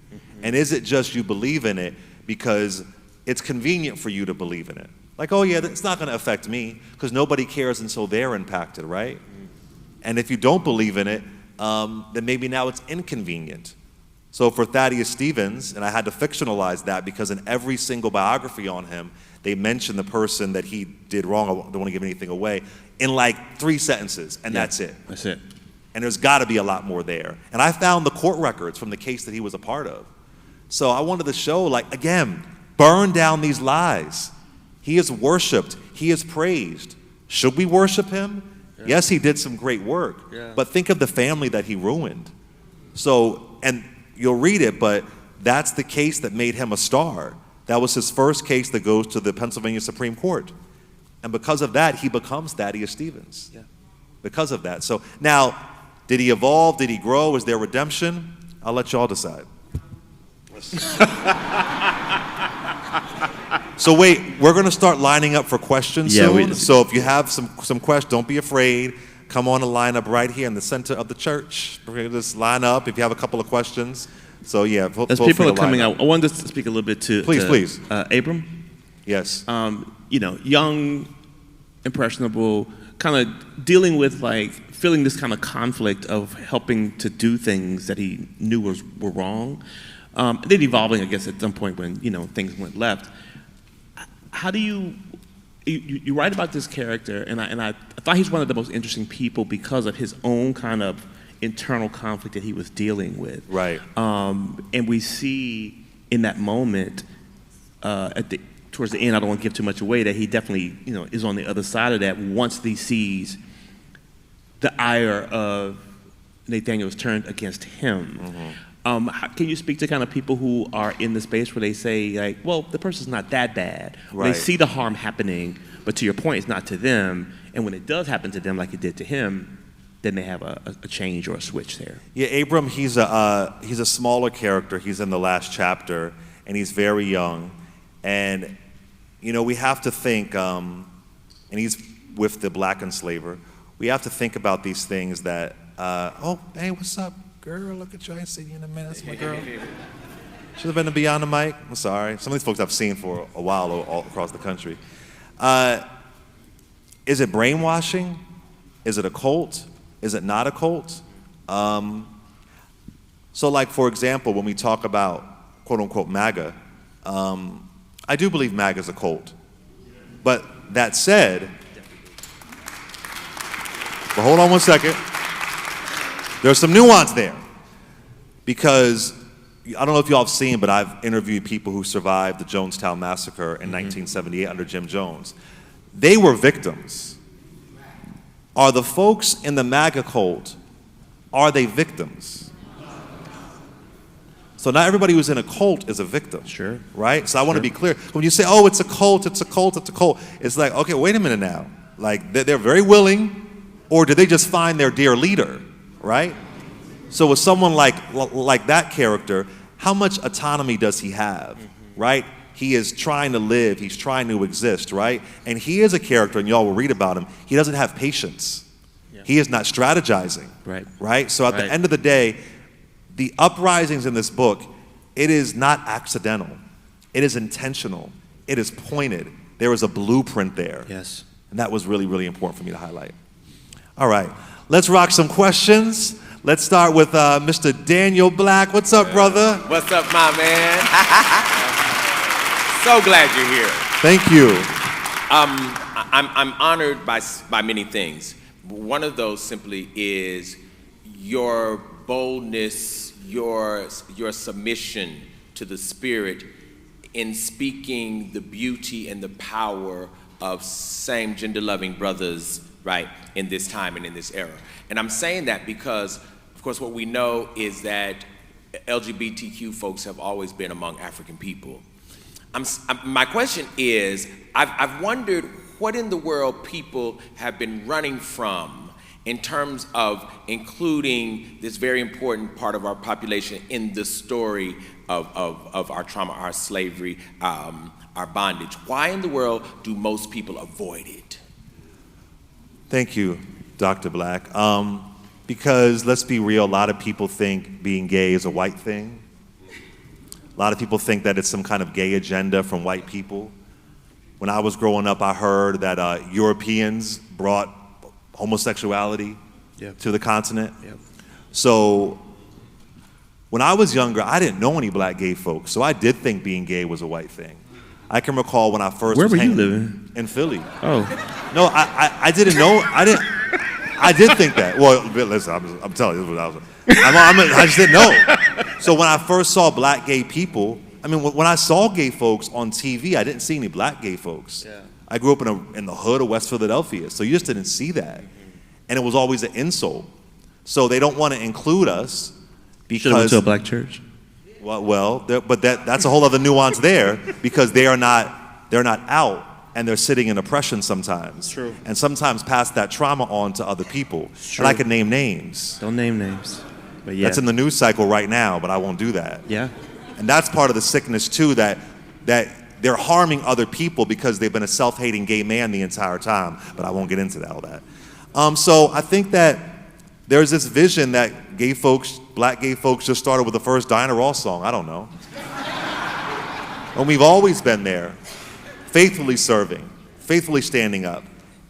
C: And is it just you believe in it because it's convenient for you to believe in it? Like, oh yeah, it's not going to affect me, because nobody cares until they're impacted, right? And if you don't believe in it, then maybe now it's inconvenient. So for Thaddeus Stevens, and I had to fictionalize that because in every single biography on him, they mention the person that he did wrong. I don't want to give anything away, in like 3 sentences, and that's it.
D: That's it.
C: And there's got to be a lot more there. And I found the court records from the case that he was a part of. So I wanted to show, like, again, burn down these lies. He is worshiped. He is praised. Should we worship him? Yeah. Yes, he did some great work. Yeah. But think of the family that he ruined. So, and you'll read it, but that's the case that made him a star. That was his first case that goes to the Pennsylvania Supreme Court. And because of that, he becomes Thaddeus Stevens. Yeah. Because of that. So now, did he evolve? Did he grow? Is there redemption? I'll let y'all decide. So wait, we're going to start lining up for questions soon. So if you have some questions, don't be afraid. Come on and line up right here in the center of the church. We're going to just line up if you have a couple of questions. So yeah,
D: as people are coming out, I wanted to speak a little bit to
C: please.
D: Abram.
C: Yes.
D: Young, impressionable, kind of dealing with like feeling this kind of conflict of helping to do things that he knew were wrong. Then evolving, I guess, at some point when things went left. How do you write about this character, and I thought he's one of the most interesting people because of his own kind of internal conflict that he was dealing with.
C: Right.
D: And we see in that moment, towards the end, I don't want to give too much away, that he definitely is on the other side of that once he sees the ire of Nathaniel is turned against him. Mm-hmm. Can you speak to kind of people who are in the space where they say, like, well, the person's not that bad. Right. They see the harm happening, but to your point, it's not to them. And when it does happen to them, like it did to him, then they have a change or a switch there. Yeah,
C: Abram, he's a smaller character. He's in the last chapter, and he's very young. And, we have to think, and he's with the black enslaver, we have to think about these things that, oh, hey, what's up? Girl, look at you. I ain't seen you in a minute. That's my girl. Should have been to Beyond the Mic. I'm sorry. Some of these folks I've seen for a while all across the country. Is it brainwashing? Is it a cult? Is it not a cult? So like, for example, when we talk about quote unquote MAGA, I do believe MAGA is a cult. But that said, but hold on one second. There's some nuance there, because I don't know if y'all have seen, but I've interviewed people who survived the Jonestown Massacre in 1978 under Jim Jones. They were victims. Are the folks in the MAGA cult, are they victims? So not everybody who's in a cult is a victim.
D: Sure.
C: Right? So I want to be clear. When you say, oh, it's a cult, it's a cult, it's a cult, it's like, okay, wait a minute now. Like, they're very willing, or did they just find their dear leader? Right? So with someone like that character, how much autonomy does he have? Mm-hmm. Right? He is trying to live, he's trying to exist, right? And he is a character, and y'all will read about him, he doesn't have patience. Yeah. He is not strategizing.
D: Right.
C: Right? So at the end of the day, the uprisings in this book, it is not accidental. It is intentional. It is pointed. There is a blueprint there.
D: Yes.
C: And that was really, really important for me to highlight. All right. Let's rock some questions. Let's start with Mr. Daniel Black. What's up, brother?
E: What's up, my man? So glad you're here.
C: Thank you.
E: I'm honored by many things. One of those simply is your boldness, your submission to the Spirit in speaking the beauty and the power of same gender-loving brothers, right, in this time and in this era. And I'm saying that because, of course, what we know is that LGBTQ folks have always been among African people. My question is, I've wondered what in the world people have been running from in terms of including this very important part of our population in the story of our trauma, our slavery, our bondage. Why in the world do most people avoid it?
C: Thank you, Dr. Black. Because let's be real, a lot of people think being gay is a white thing. A lot of people think that it's some kind of gay agenda from white people. When I was growing up, I heard that Europeans brought homosexuality to the continent. Yep. So When I was younger, I didn't know any black gay folks, so I did think being gay was a white thing. I can recall when I first
D: Where
C: was
D: were you
C: hanging
D: living?
C: in Philly.
D: Oh.
C: No, I didn't know. I did think that. Well, listen, I'm telling you, this is what I was. I just didn't know. So when I first saw black gay people, I mean, when I saw gay folks on TV, I didn't see any black gay folks. Yeah. I grew up in the hood of West Philadelphia, so you just didn't see that, and it was always an insult. So they don't want to include us because.
D: Should have went to a black church.
C: Well, but that's a whole other nuance there, because they're not out. And they're sitting in oppression sometimes.
D: True.
C: And sometimes pass that trauma on to other people.
D: True.
C: And I could name names.
D: Don't name names. But yeah.
C: That's in the news cycle right now, but I won't do that.
D: Yeah.
C: And that's part of the sickness too, that they're harming other people because they've been a self-hating gay man the entire time. But I won't get into all that. So I think that there's this vision that gay folks, black gay folks, just started with the first Diana Ross song. I don't know. And we've always been there. Faithfully serving, faithfully standing up,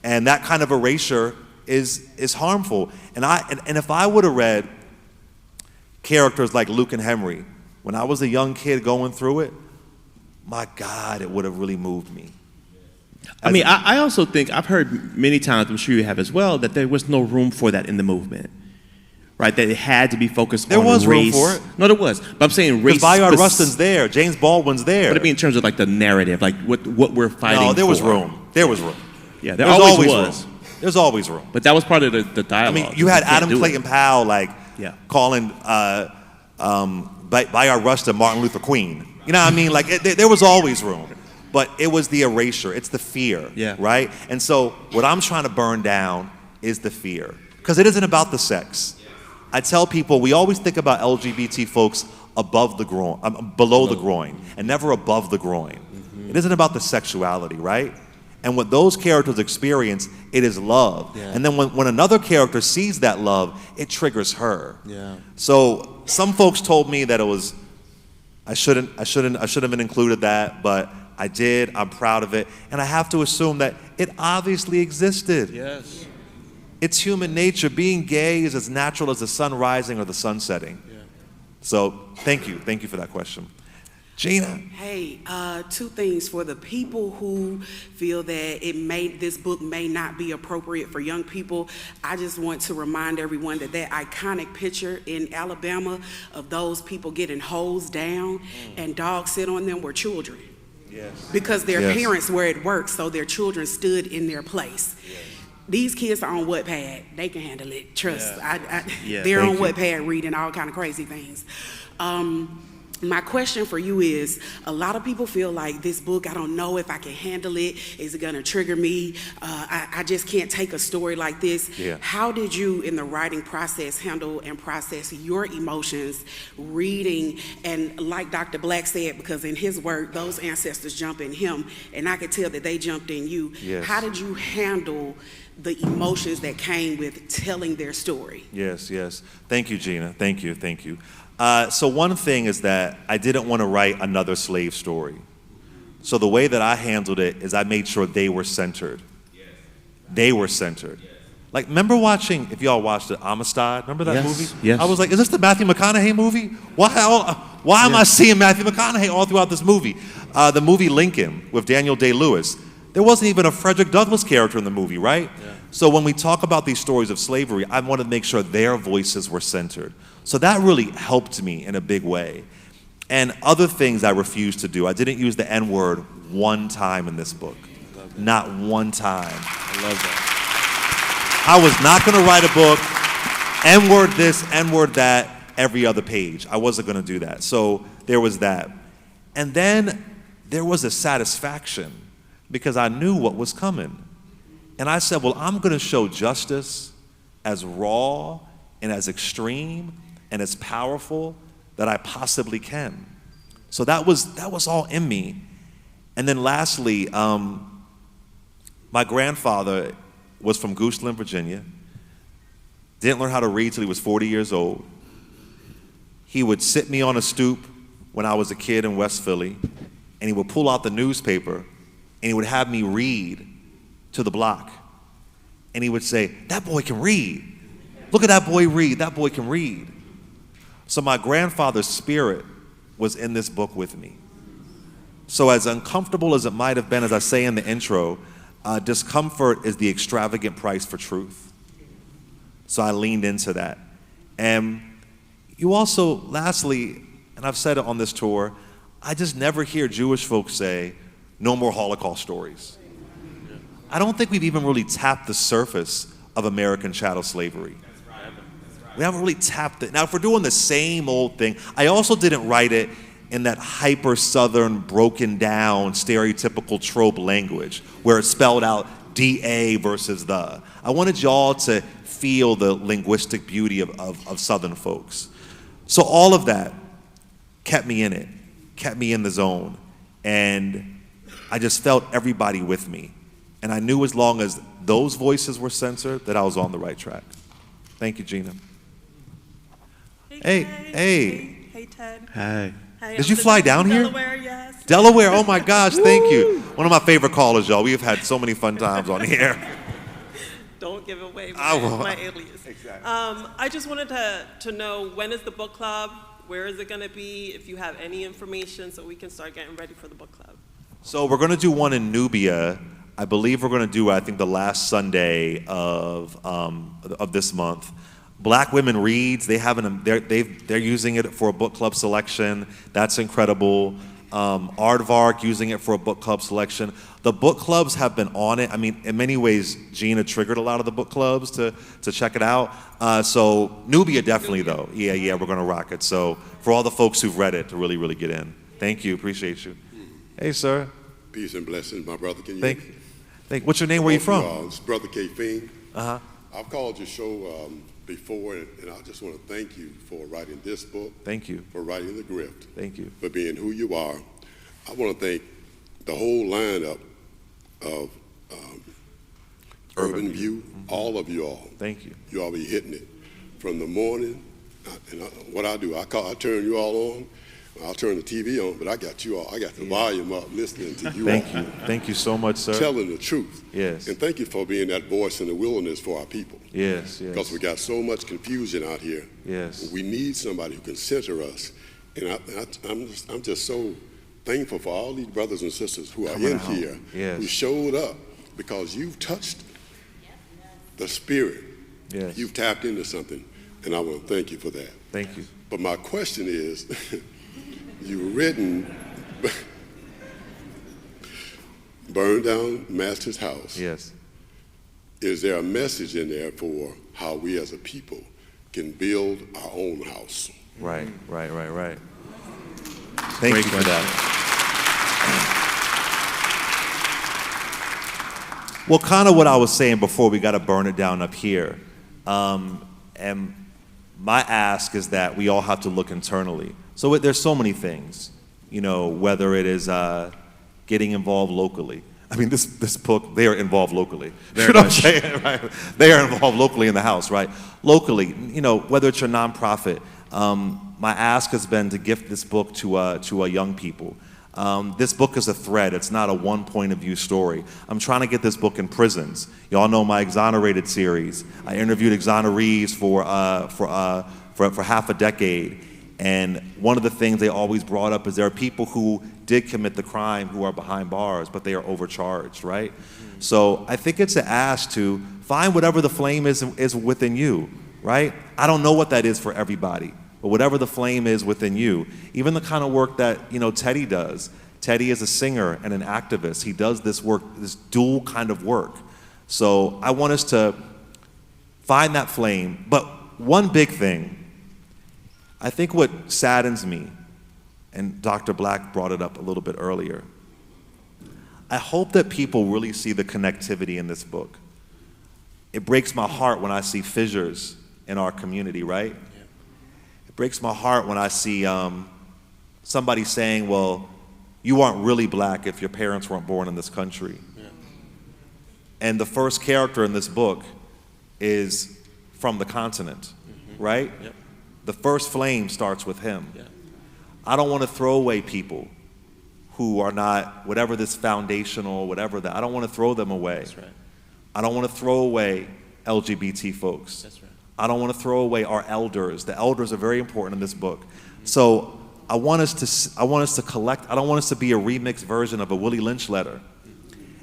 C: and that kind of erasure is harmful. And if I would have read characters like Luke and Henri when I was a young kid going through it, my God, it would have really moved me.
D: I also think I've heard many times, I'm sure you have as well, that there was no room for that in the movement. Right, that it had to be focused on race.
C: There was room for it.
D: No, there was. But I'm saying race.
C: Because Bayard Rustin's there, James Baldwin's there.
D: But I mean in terms of like the narrative, like what we're fighting for.
C: No, there was room. There was room.
D: Yeah, there always was.
C: Room. There's always room.
D: But that was part of the dialogue.
C: I mean, you had Adam Clayton Powell calling Bayard Rustin Martin Luther Queen. You know what I mean? Like there was always room. But it was the erasure. It's the fear.
D: Yeah.
C: Right? And so what I'm trying to burn down is the fear. Because it isn't about the sex. I tell people, we always think about LGBT folks above the groin, below the groin, and never above the groin. Mm-hmm. It isn't about the sexuality, right? And what those characters experience, it is love. Yeah. And then when another character sees that love, it triggers her. Yeah. So some folks told me that it was, I shouldn't have been included that, but I did. I'm proud of it, and I have to assume that it obviously existed.
D: Yes.
C: It's human nature. Being gay is as natural as the sun rising or the sun setting. Yeah. So thank you for that question. Gina.
F: Hey, two things for the people who feel that this book may not be appropriate for young people. I just want to remind everyone that iconic picture in Alabama of those people getting hosed down and dogs sit on them were children.
C: Yes.
F: Because their parents were at work, so their children stood in their place. Yes. These kids are on Wattpad. They can handle it. Trust. Yeah. They're on Wattpad reading all kind of crazy things. My question for you is, a lot of people feel like this book, I don't know if I can handle it. Is it going to trigger me? I just can't take a story like this. Yeah. How did you, in the writing process, handle and process your emotions, reading, and like Dr. Black said, because in his work, those ancestors jump in him, and I could tell that they jumped in you. Yes. How did you handle the emotions that came with telling their story?
C: Yes. Thank you, Gina. Thank you. So one thing is that I didn't want to write another slave story. So the way that I handled it is I made sure they were centered. Yes. They were centered. Yes. Like, remember watching, if y'all watched it, Amistad? Remember that movie?
D: Yes.
C: I was like, is this the Matthew McConaughey movie? Why am I seeing Matthew McConaughey all throughout this movie? The movie Lincoln with Daniel Day-Lewis. There wasn't even a Frederick Douglass character in the movie, right? Yeah. So when we talk about these stories of slavery, I wanted to make sure their voices were centered. So that really helped me in a big way. And other things I refused to do. I didn't use the N-word one time in this book. Not one time.
D: I love that.
C: I was not going to write a book, N-word this, N-word that, every other page. I wasn't going to do that. So there was that. And then there was a satisfaction because I knew what was coming. And I said, well, I'm going to show justice as raw and as extreme and as powerful that I possibly can. So that was all in me. And then lastly, my grandfather was from Goochland, Virginia. Didn't learn how to read till he was 40 years old. He would sit me on a stoop when I was a kid in West Philly, and he would pull out the newspaper, and he would have me read to the block. And he would say, that boy can read. Look at that boy read. That boy can read. So my grandfather's spirit was in this book with me. So as uncomfortable as it might have been, as I say in the intro, discomfort is the extravagant price for truth. So I leaned into that. And you also, lastly, and I've said it on this tour, I just never hear Jewish folks say, no more Holocaust stories. I don't think we've even really tapped the surface of American chattel slavery. We haven't really tapped it. Now, if we're doing the same old thing, I also didn't write it in that hyper Southern, broken down, stereotypical trope language where it's spelled out DA versus the. I wanted y'all to feel the linguistic beauty of Southern folks. So all of that kept me in it, kept me in the zone, and I just felt everybody with me. And I knew as long as those voices were censored that I was on the right track. Thank you, Gina. Hey,
G: Hey, Ted.
C: Hey.
G: Hey,
C: Did you fly down here?
G: Delaware, yes.
C: Delaware, oh my gosh, thank you. One of my favorite callers, y'all. We have had so many fun times on here.
G: Don't give away
C: I won't.
G: my alias.
C: Exactly.
G: I just wanted to know, when is the book club? Where is it going to be? If you have any information so we can start getting ready for the book club.
C: So we're going to do one in Nubia. I believe we're going to do, I think, the last Sunday of this month. Black Women Reads, they're using it for a book club selection. That's incredible. Aardvark using it for a book club selection. The book clubs have been on it. I mean, in many ways, Gina triggered a lot of the book clubs to check it out. So Nubia definitely, though. Yeah, we're going to rock it. So for all the folks who've read it, to really, really get in. Thank you, appreciate you. Hey, sir.
H: Peace and blessings, my brother. Can you
C: Thank you. What's your name? Where you from?
H: It's Brother K. Fiend.
C: Uh-huh.
H: I've called your show before, and I just want to thank you for writing this book.
C: Thank you.
H: For writing The Grift.
C: Thank you.
H: For being who you are. I want to thank the whole lineup of Urban View, all of you all.
C: Thank you.
H: You all be hitting it from the morning. What I do, I turn you all on. I'll turn the TV on, but I got you all. I got the volume up, listening to you all.
C: Thank you. Thank you so much, sir.
H: Telling the truth.
C: Yes.
H: And thank you for being that voice in the wilderness for our people.
C: Yes.
H: Because we got so much confusion out here.
C: Yes.
H: We need somebody who can center us. And I'm just so thankful for all these brothers and sisters who are in here,
C: yes,
H: who showed up, because you've touched the spirit.
C: Yes.
H: You've tapped into something, and I want to thank you for that.
C: Thank you.
H: But my question is, you've written Burn Down Master's House.
C: Yes.
H: Is there a message in there for how we as a people can build our own house?
C: Right. Thank you for that. Well, kind of what I was saying before, we got to burn it down up here. And my ask is that we all have to look internally. So there's so many things, whether it is getting involved locally. I mean, this book, they are involved locally.
D: Very
C: you know
D: much.
C: what I'm saying, right? They are involved locally in the house, right? Locally, whether it's your nonprofit. My ask has been to gift this book to young people. This book is a thread. It's not a one point of view story. I'm trying to get this book in prisons. Y'all know my Exonerated series. I interviewed exonerees for half a decade. And one of the things they always brought up is there are people who did commit the crime who are behind bars, but they are overcharged, right? Mm-hmm. So I think it's an ask to find whatever the flame is within you, right? I don't know what that is for everybody, but whatever the flame is within you, even the kind of work that, Teddy does. Teddy is a singer and an activist. He does this work, this dual kind of work. So I want us to find that flame. But one big thing, I think what saddens me, and Dr. Black brought it up a little bit earlier, I hope that people really see the connectivity in this book. It breaks my heart when I see fissures in our community, right? Yeah. It breaks my heart when I see somebody saying, well, you aren't really black if your parents weren't born in this country. Yeah. And the first character in this book is from the continent, right? Yep. The first flame starts with him. Yeah. I don't want to throw away people who are not, whatever this foundational, whatever I don't want to throw them away. That's right. I don't want to throw away LGBT folks. That's right. I don't want to throw away our elders. The elders are very important in this book. So I want us to collect. I don't want us to be a remixed version of a Willie Lynch letter.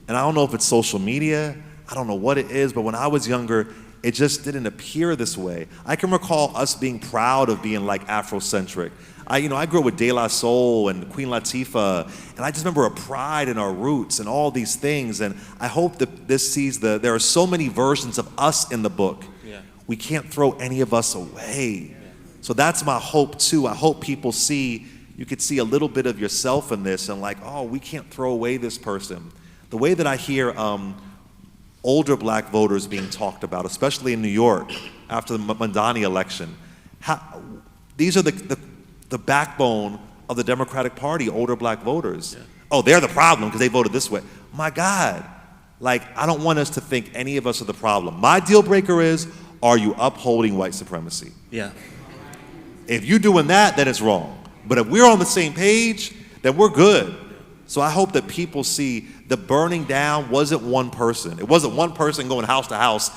C: And I don't know if it's social media. I don't know what it is, but when I was younger, it just didn't appear this way. I can recall us being proud of being like Afrocentric. I grew up with De La Soul and Queen Latifah, and I just remember a pride in our roots and all these things. And I hope that this sees there are so many versions of us in the book. Yeah. We can't throw any of us away. Yeah. So that's my hope too. I hope people you could see a little bit of yourself in this and like, oh, we can't throw away this person. The way that I hear older black voters being talked about, especially in New York after the Mamdani election, these are the backbone of the Democratic Party, older black voters. Yeah. Oh, they're the problem because they voted this way. My God, I don't want us to think any of us are the problem. My deal breaker is, are you upholding white supremacy? Yeah. If you're doing that, then it's wrong. But if we're on the same page, then we're good. So I hope that people see the burning down wasn't one person. It wasn't one person going house to house,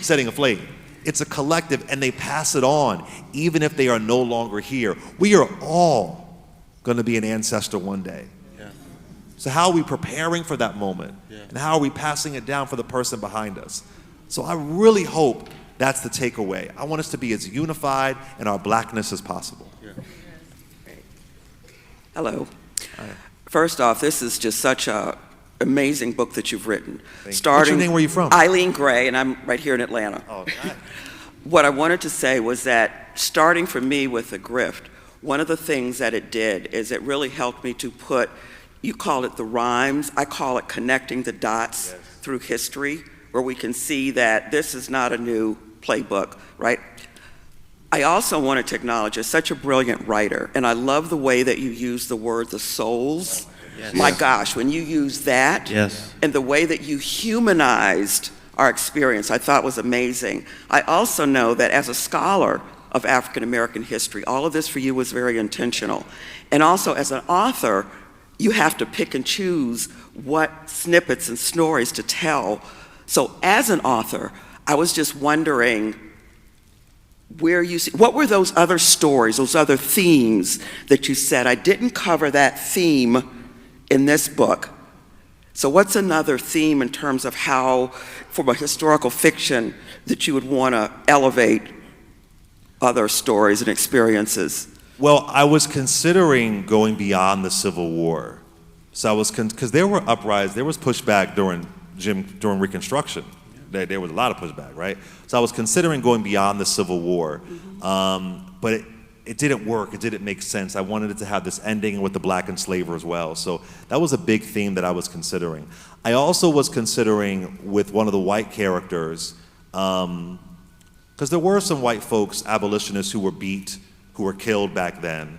C: setting a flame. It's a collective, and they pass it on, even if they are no longer here. We are all going to be an ancestor one day. Yeah. So how are we preparing for that moment? Yeah. And how are we passing it down for the person behind us? So I really hope that's the takeaway. I want us to be as unified in our blackness as possible. Yeah.
I: Hello.
C: Hi.
I: First off, this is just such an amazing book that you've written.
C: What's your name? Where are you from?
I: Eileen Gray, and I'm right here in Atlanta.
C: Oh, nice.
I: What I wanted to say was that starting for me with The Grift, one of the things that it did is it really helped me to put, you call it the rhymes, I call it connecting the dots through history, where we can see that this is not a new playbook, right? I also wanted to acknowledge you're such a brilliant writer, and I love the way that you use the word the souls. Yes. My gosh, when you use that, and the way that you humanized our experience, I thought was amazing. I also know that as a scholar of African American history, all of this for you was very intentional. And also as an author, you have to pick and choose what snippets and stories to tell. So as an author, I was just wondering what were those other stories, those other themes that you said, I didn't cover that theme in this book. So what's another theme in terms of how, from a historical fiction, that you would want to elevate other stories and experiences?
C: Well, I was considering going beyond the Civil War. So because there were uprisings, there was pushback during Reconstruction. There was a lot of pushback, right? So I was considering going beyond the Civil War, but it didn't work. It didn't make sense. I wanted it to have this ending with the black enslaver as well. So that was a big theme that I was considering. I also was considering with one of the white characters, because there were some white folks, abolitionists, who were beat, who were killed back then.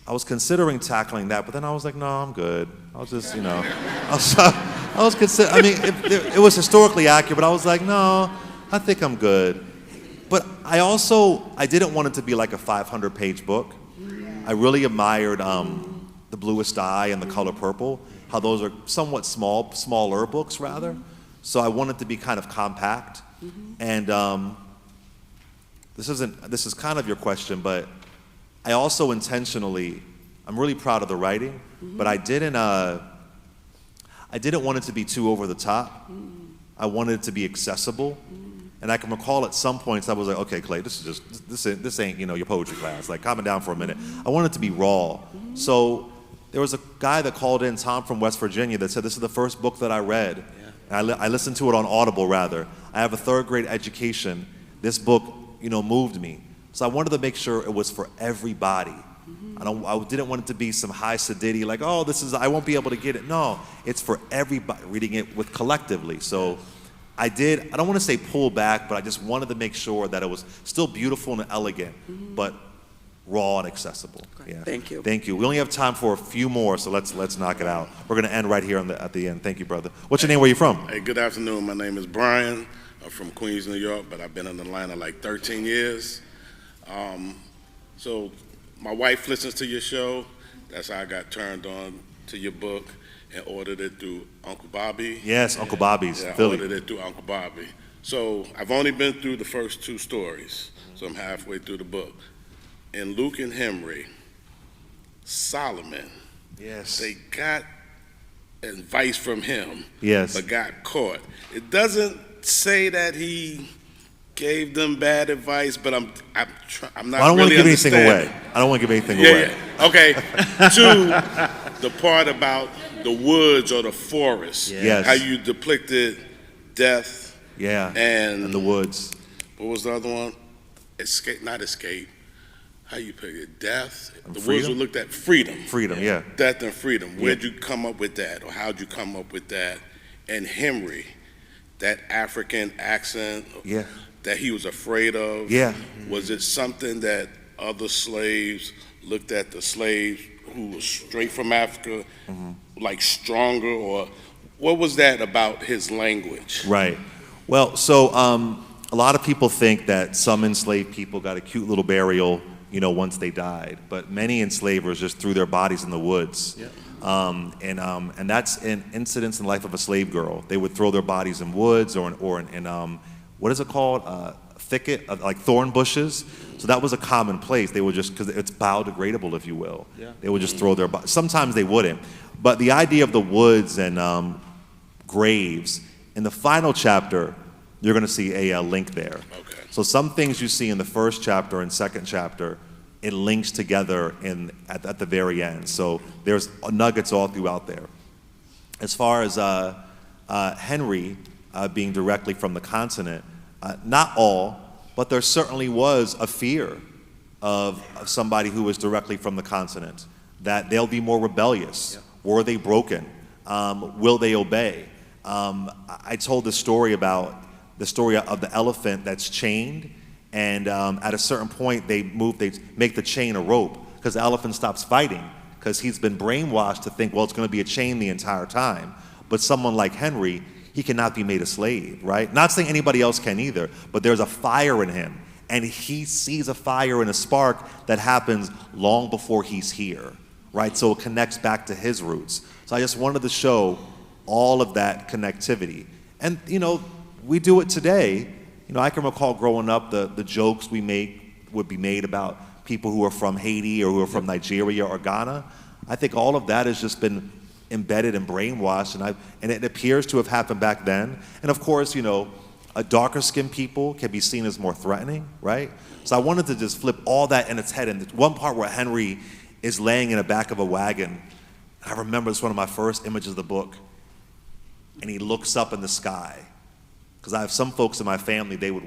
C: I was considering tackling that, but then I was like, no, I'm good. I was just, it was historically accurate, but I was like, no, I think I'm good. But I didn't want it to be like a 500-page book. I really admired The Bluest Eye and The Color Purple, how those are somewhat smaller books rather. So I wanted to be kind of compact. And this is kind of your question, but I also intentionally, I'm really proud of the writing, but I didn't want it to be too over the top. I wanted it to be accessible. And I can recall at some points I was like, okay, Clay, this ain't your poetry class. Like, calm it down for a minute. I want it to be raw. So there was a guy that called in, Tom from West Virginia, that said this is the first book that I read. And I listened to it on Audible rather. I have a third grade education. This book, moved me. So I wanted to make sure it was for everybody. I didn't want it to be some high sedity, like, oh, I won't be able to get it. No, it's for everybody, reading it collectively. So I don't want to say pull back, but I just wanted to make sure that it was still beautiful and elegant, but raw and accessible. Yeah.
I: Thank you.
C: Thank you. We only have time for a few more, so let's knock it out. We're going to end right here at the end. Thank you, brother. What's your name? Where are you from?
J: Hey, good afternoon. My name is Brian. I'm from Queens, New York, but I've been in Atlanta like 13 years. So my wife listens to your show. That's how I got turned on to your book and ordered it through Uncle Bobby.
C: Yes, Uncle Bobby's,
J: yeah,
C: Philly.
J: I ordered it through Uncle Bobby. So I've only been through the first 2 stories, so I'm halfway through the book. In Luke and Henri, Solomon,
C: Yes.
J: they got advice from him,
C: Yes.
J: but got caught. It doesn't say that he gave them bad advice, but I'm not
C: I don't want
J: really
C: to give anything away.
J: understanding.
C: I don't want to give anything
J: Yeah,
C: away.
J: yeah. Okay. 2, the part about the woods or the forest.
C: Yes.
J: How you depicted death.
C: Yeah.
J: And
C: the woods.
J: What was the other one? Escape, not escape. How you pick it? Death. The woods
C: freedom?
J: were looked at freedom.
C: Freedom, yeah.
J: Death and freedom. Where'd you come up with that, or how'd you come up with that? And Henri, that African accent.
C: Yeah.
J: That he was afraid of.
C: Yeah.
J: Was it something that other slaves looked at the slaves who was straight from Africa, like stronger, or what was that about his language?
C: Right. Well, so a lot of people think that some enslaved people got a cute little burial, once they died, but many enslavers just threw their bodies in the woods.
J: Yeah.
C: And that's an incidence in the life of a slave girl. They would throw their bodies in woods or in what is it called? Thicket, like thorn bushes. So that was a common place. They would just, because it's biodegradable, if you will.
J: Yeah.
C: They would just throw their bodies. Sometimes they wouldn't. But the idea of the woods and graves, in the final chapter, you're going to see a link there.
J: Okay.
C: So some things you see in the first chapter and second chapter, it links together at the very end. So there's nuggets all throughout there. As far as Henri being directly from the continent, not all, but there certainly was a fear of somebody who was directly from the continent, that they'll be more rebellious. Yeah. Were they broken? Will they obey? I told the story about the story of the elephant that's chained, and at a certain point they make the chain a rope because the elephant stops fighting because he's been brainwashed to think, well, it's going to be a chain the entire time. But someone like Henri, he cannot be made a slave, right? Not saying anybody else can either, but there's a fire in him, and he sees a fire and a spark that happens long before he's here, right? So it connects back to his roots. So I just wanted to show all of that connectivity. And, we do it today. I can recall growing up, the jokes we make would be made about people who are from Haiti or who are from Nigeria or Ghana. I think all of that has just been embedded and brainwashed, and it appears to have happened back then. And of course, a darker skinned people can be seen as more threatening, right? So I wanted to just flip all that in its head. And one part where Henri is laying in the back of a wagon, I remember it's one of my first images of the book, and he looks up in the sky. Because I have some folks in my family, they would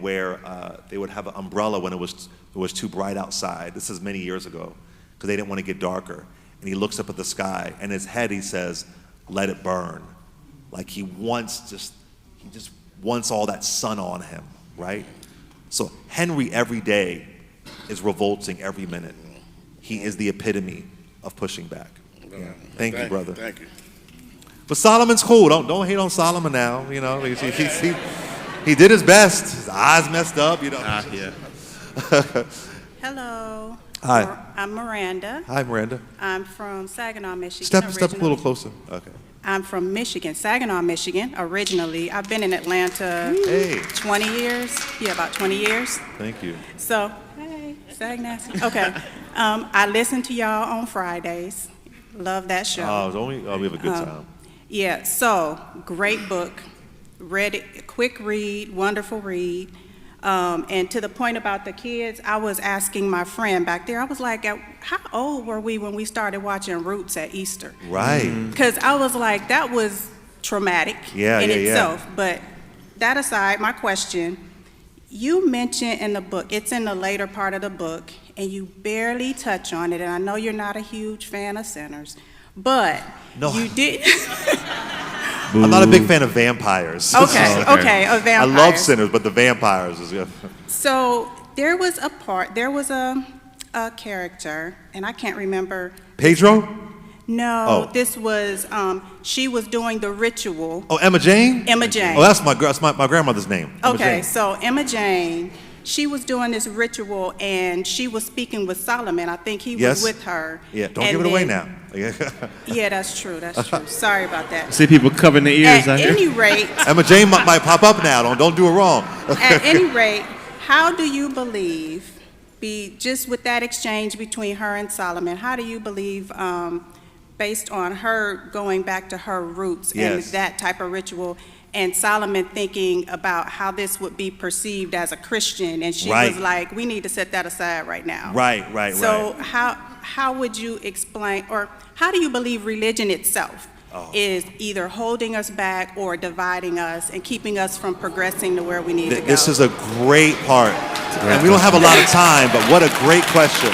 C: have an umbrella when it was too bright outside. This is many years ago, because they didn't want to get darker. And he looks up at the sky, and in his head he says, "Let it burn." Like he just wants all that sun on him, right? So Henri every day is revolting every minute. He is the epitome of pushing back. Yeah. Thank you, brother.
J: Thank you.
C: But Solomon's cool. Don't hate on Solomon now. He did his best. His eyes messed up.
J: Yeah.
F: Hello.
C: Hi.
F: I'm Miranda.
C: Hi, Miranda.
F: I'm from Saginaw, Michigan.
C: Step a little
F: originally.
C: closer. Okay.
F: I'm from Michigan, Saginaw, Michigan, originally. I've been in Atlanta 20 years. Yeah, about 20 years.
C: Thank you.
F: So, hey, Saginaw. Okay. I listen to y'all on Fridays. Love that show.
C: We have a good time.
F: Yeah, so great book. Read it, quick read, wonderful read. And to the point about the kids, I was asking my friend back there, I was like, how old were we when we started watching Roots at Easter?
C: Right.
F: Because I was like, that was traumatic in itself. But that aside, my question, you mentioned in the book, it's in the later part of the book, and you barely touch on it, and I know you're not a huge fan of sinners, but you did.
C: I'm not a big fan of vampires.
F: Okay, of vampires.
C: I love sinners, but the vampires is good.
F: So there was a character, and I can't remember.
C: Pedro?
F: No, this was, she was doing the ritual.
C: Oh, Emma Jane?
F: Emma Jane.
C: Oh, that's my grandmother's name.
F: Okay, so Emma Jane,
K: she was doing this ritual and she was speaking with Solomon. I think he
C: Yes.
K: was with her.
C: Yeah, don't
K: And
C: give it away
K: then-
C: now.
K: Yeah, that's true. That's true. Sorry about that.
D: See people covering their ears
K: At
D: out here.
K: any rate,
C: Emma Jane might pop up now. Don't do it wrong.
K: at any rate, how do you believe, just with that exchange between her and Solomon, how do you believe, based on her going back to her roots and
C: Yes.
K: that type of ritual, and Solomon thinking about how this would be perceived as a Christian, and she
C: Right.
K: was like, we need to set that aside right now.
C: Right.
K: So how would you explain, or how do you believe religion itself is either holding us back or dividing us and keeping us from progressing to where we need to go?
C: This is a great part. And we don't have a lot of time, but what a great question.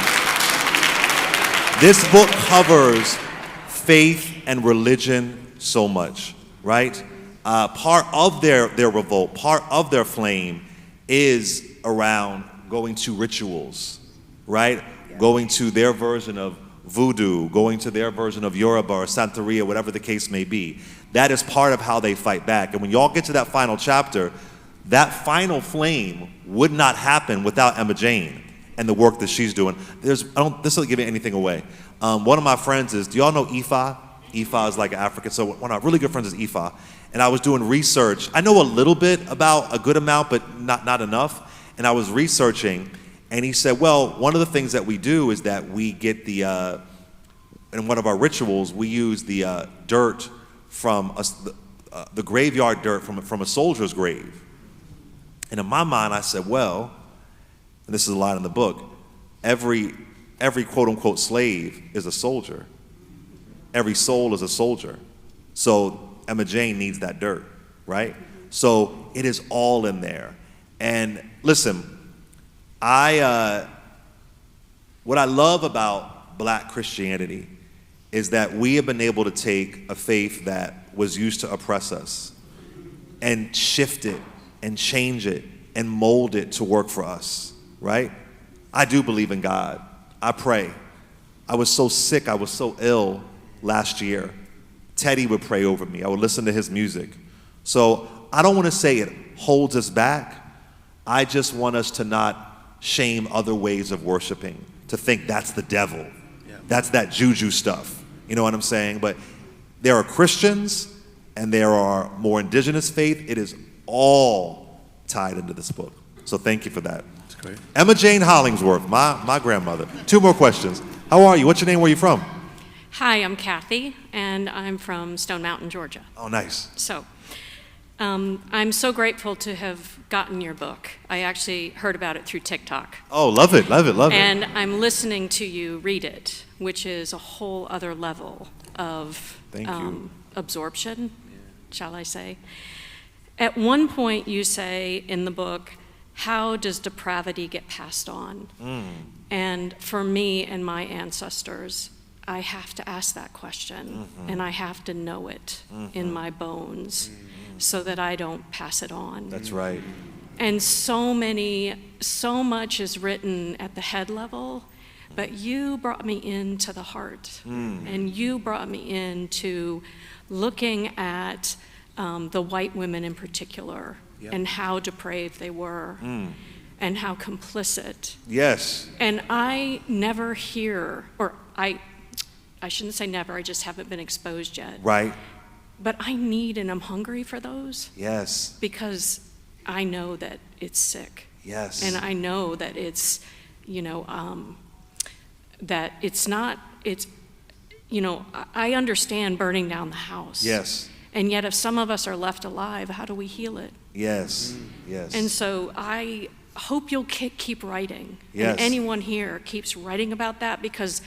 C: This book covers faith and religion so much, right? Part of their revolt, part of their flame is around going to rituals, right? Yeah. Going to their version of voodoo, going to their version of Yoruba or Santeria, whatever the case may be. That is part of how they fight back. And when y'all get to that final chapter, that final flame would not happen without Emma Jane and the work that she's doing. This doesn't give anything away. One of my friends is, do y'all know Ifa? Ifa is like African, so one of our really good friends is Ifa. And I was doing research. I know a little bit about a good amount, but not enough. And I was researching, and he said, well, one of the things that we do is that we get in one of our rituals, we use the dirt from the graveyard dirt from a soldier's grave. And in my mind, I said, well, and this is a line in the book, every quote-unquote slave is a soldier. Every soul is a soldier. So Emma Jane needs that dirt, right? So it is all in there. And listen, what I love about Black Christianity is that we have been able to take a faith that was used to oppress us and shift it and change it and mold it to work for us, right? I do believe in God. I pray. I was so sick, I was so ill last year. Teddy would pray over me. I would listen to his music. So I don't want to say it holds us back. I just want us to not shame other ways of worshiping, to think that's the devil. Yeah. That's that juju stuff. You know what I'm saying? But there are Christians and there are more indigenous faith. It is all tied into this book. So thank you for that.
D: That's great.
C: Emma Jane Hollingsworth, my grandmother. 2 more questions. How are you? What's your name? Where are you from?
L: Hi, I'm Kathy, and I'm from Stone Mountain, Georgia.
C: Oh, nice.
L: So, I'm so grateful to have gotten your book. I actually heard about it through TikTok.
C: Oh, love it.
L: And I'm listening to you read it, which is a whole other level of absorption, shall I say. At one point you say in the book, how does depravity get passed on? And for me and my ancestors, I have to ask that question, and I have to know it in my bones so that I don't pass it on.
C: That's right.
L: And so much is written at the head level, but you brought me into the heart, and you brought me into looking at the white women in particular, and how depraved they were, and how complicit.
C: Yes.
L: And I never hear, or I shouldn't say never, I just haven't been exposed yet.
C: Right.
L: But I need and I'm hungry for those.
C: Yes.
L: Because I know that it's sick.
C: Yes.
L: And I know that it's, that it's not, I understand burning down the house.
C: Yes.
L: And yet if some of us are left alive, how do we heal it?
C: Yes. Yes.
L: And so I hope you'll keep writing.
C: Yes.
L: And anyone here keeps writing about that, because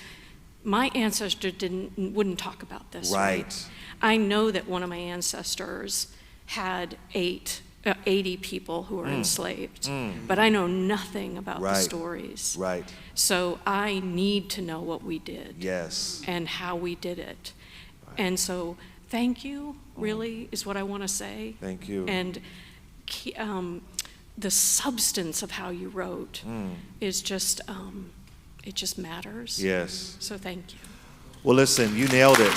L: my ancestor wouldn't talk about this. Right. I know that one of my ancestors had 80 people who were enslaved, but I know nothing about the stories.
C: Right.
L: So I need to know what we did.
C: Yes.
L: And how we did it. Right. And so thank you, really, is what I want to say.
C: Thank you.
L: And the substance of how you wrote is just, it just matters.
C: Yes.
L: So thank you.
C: Well, listen, you nailed it.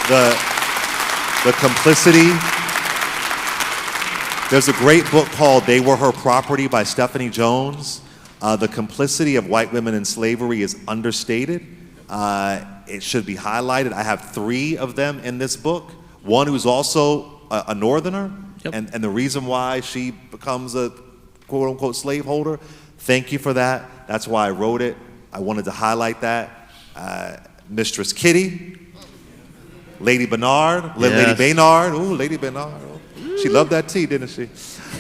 C: The complicity, There's a great book called They Were Her Property by Stephanie Jones. The complicity of white women in slavery is understated. It should be highlighted. I have 3 of them in this book. One who's also a Northerner, and the reason why she becomes a quote-unquote slaveholder. Thank you for that. That's why I wrote it. I wanted to highlight that. Mistress Kitty, Lady Bernard, Lady Baynard. Ooh, Lady Baynard. She loved that tea, didn't she?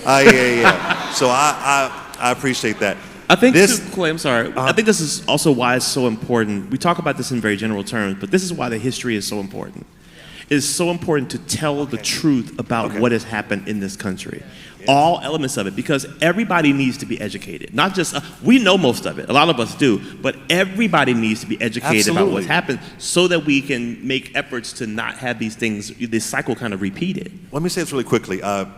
C: Yeah. So I appreciate that.
D: I think, Clay, I'm sorry. I think this is also why it's so important. We talk about this in very general terms, but this is why the history is so important. It is so important to tell the truth about what has happened in this country. All elements of it, because everybody needs to be educated. Not just, we know most of it, a lot of us do, but everybody needs to be educated about what's happened so that we can make efforts to not have these things, this cycle kind of repeated.
C: Let me say this really quickly, and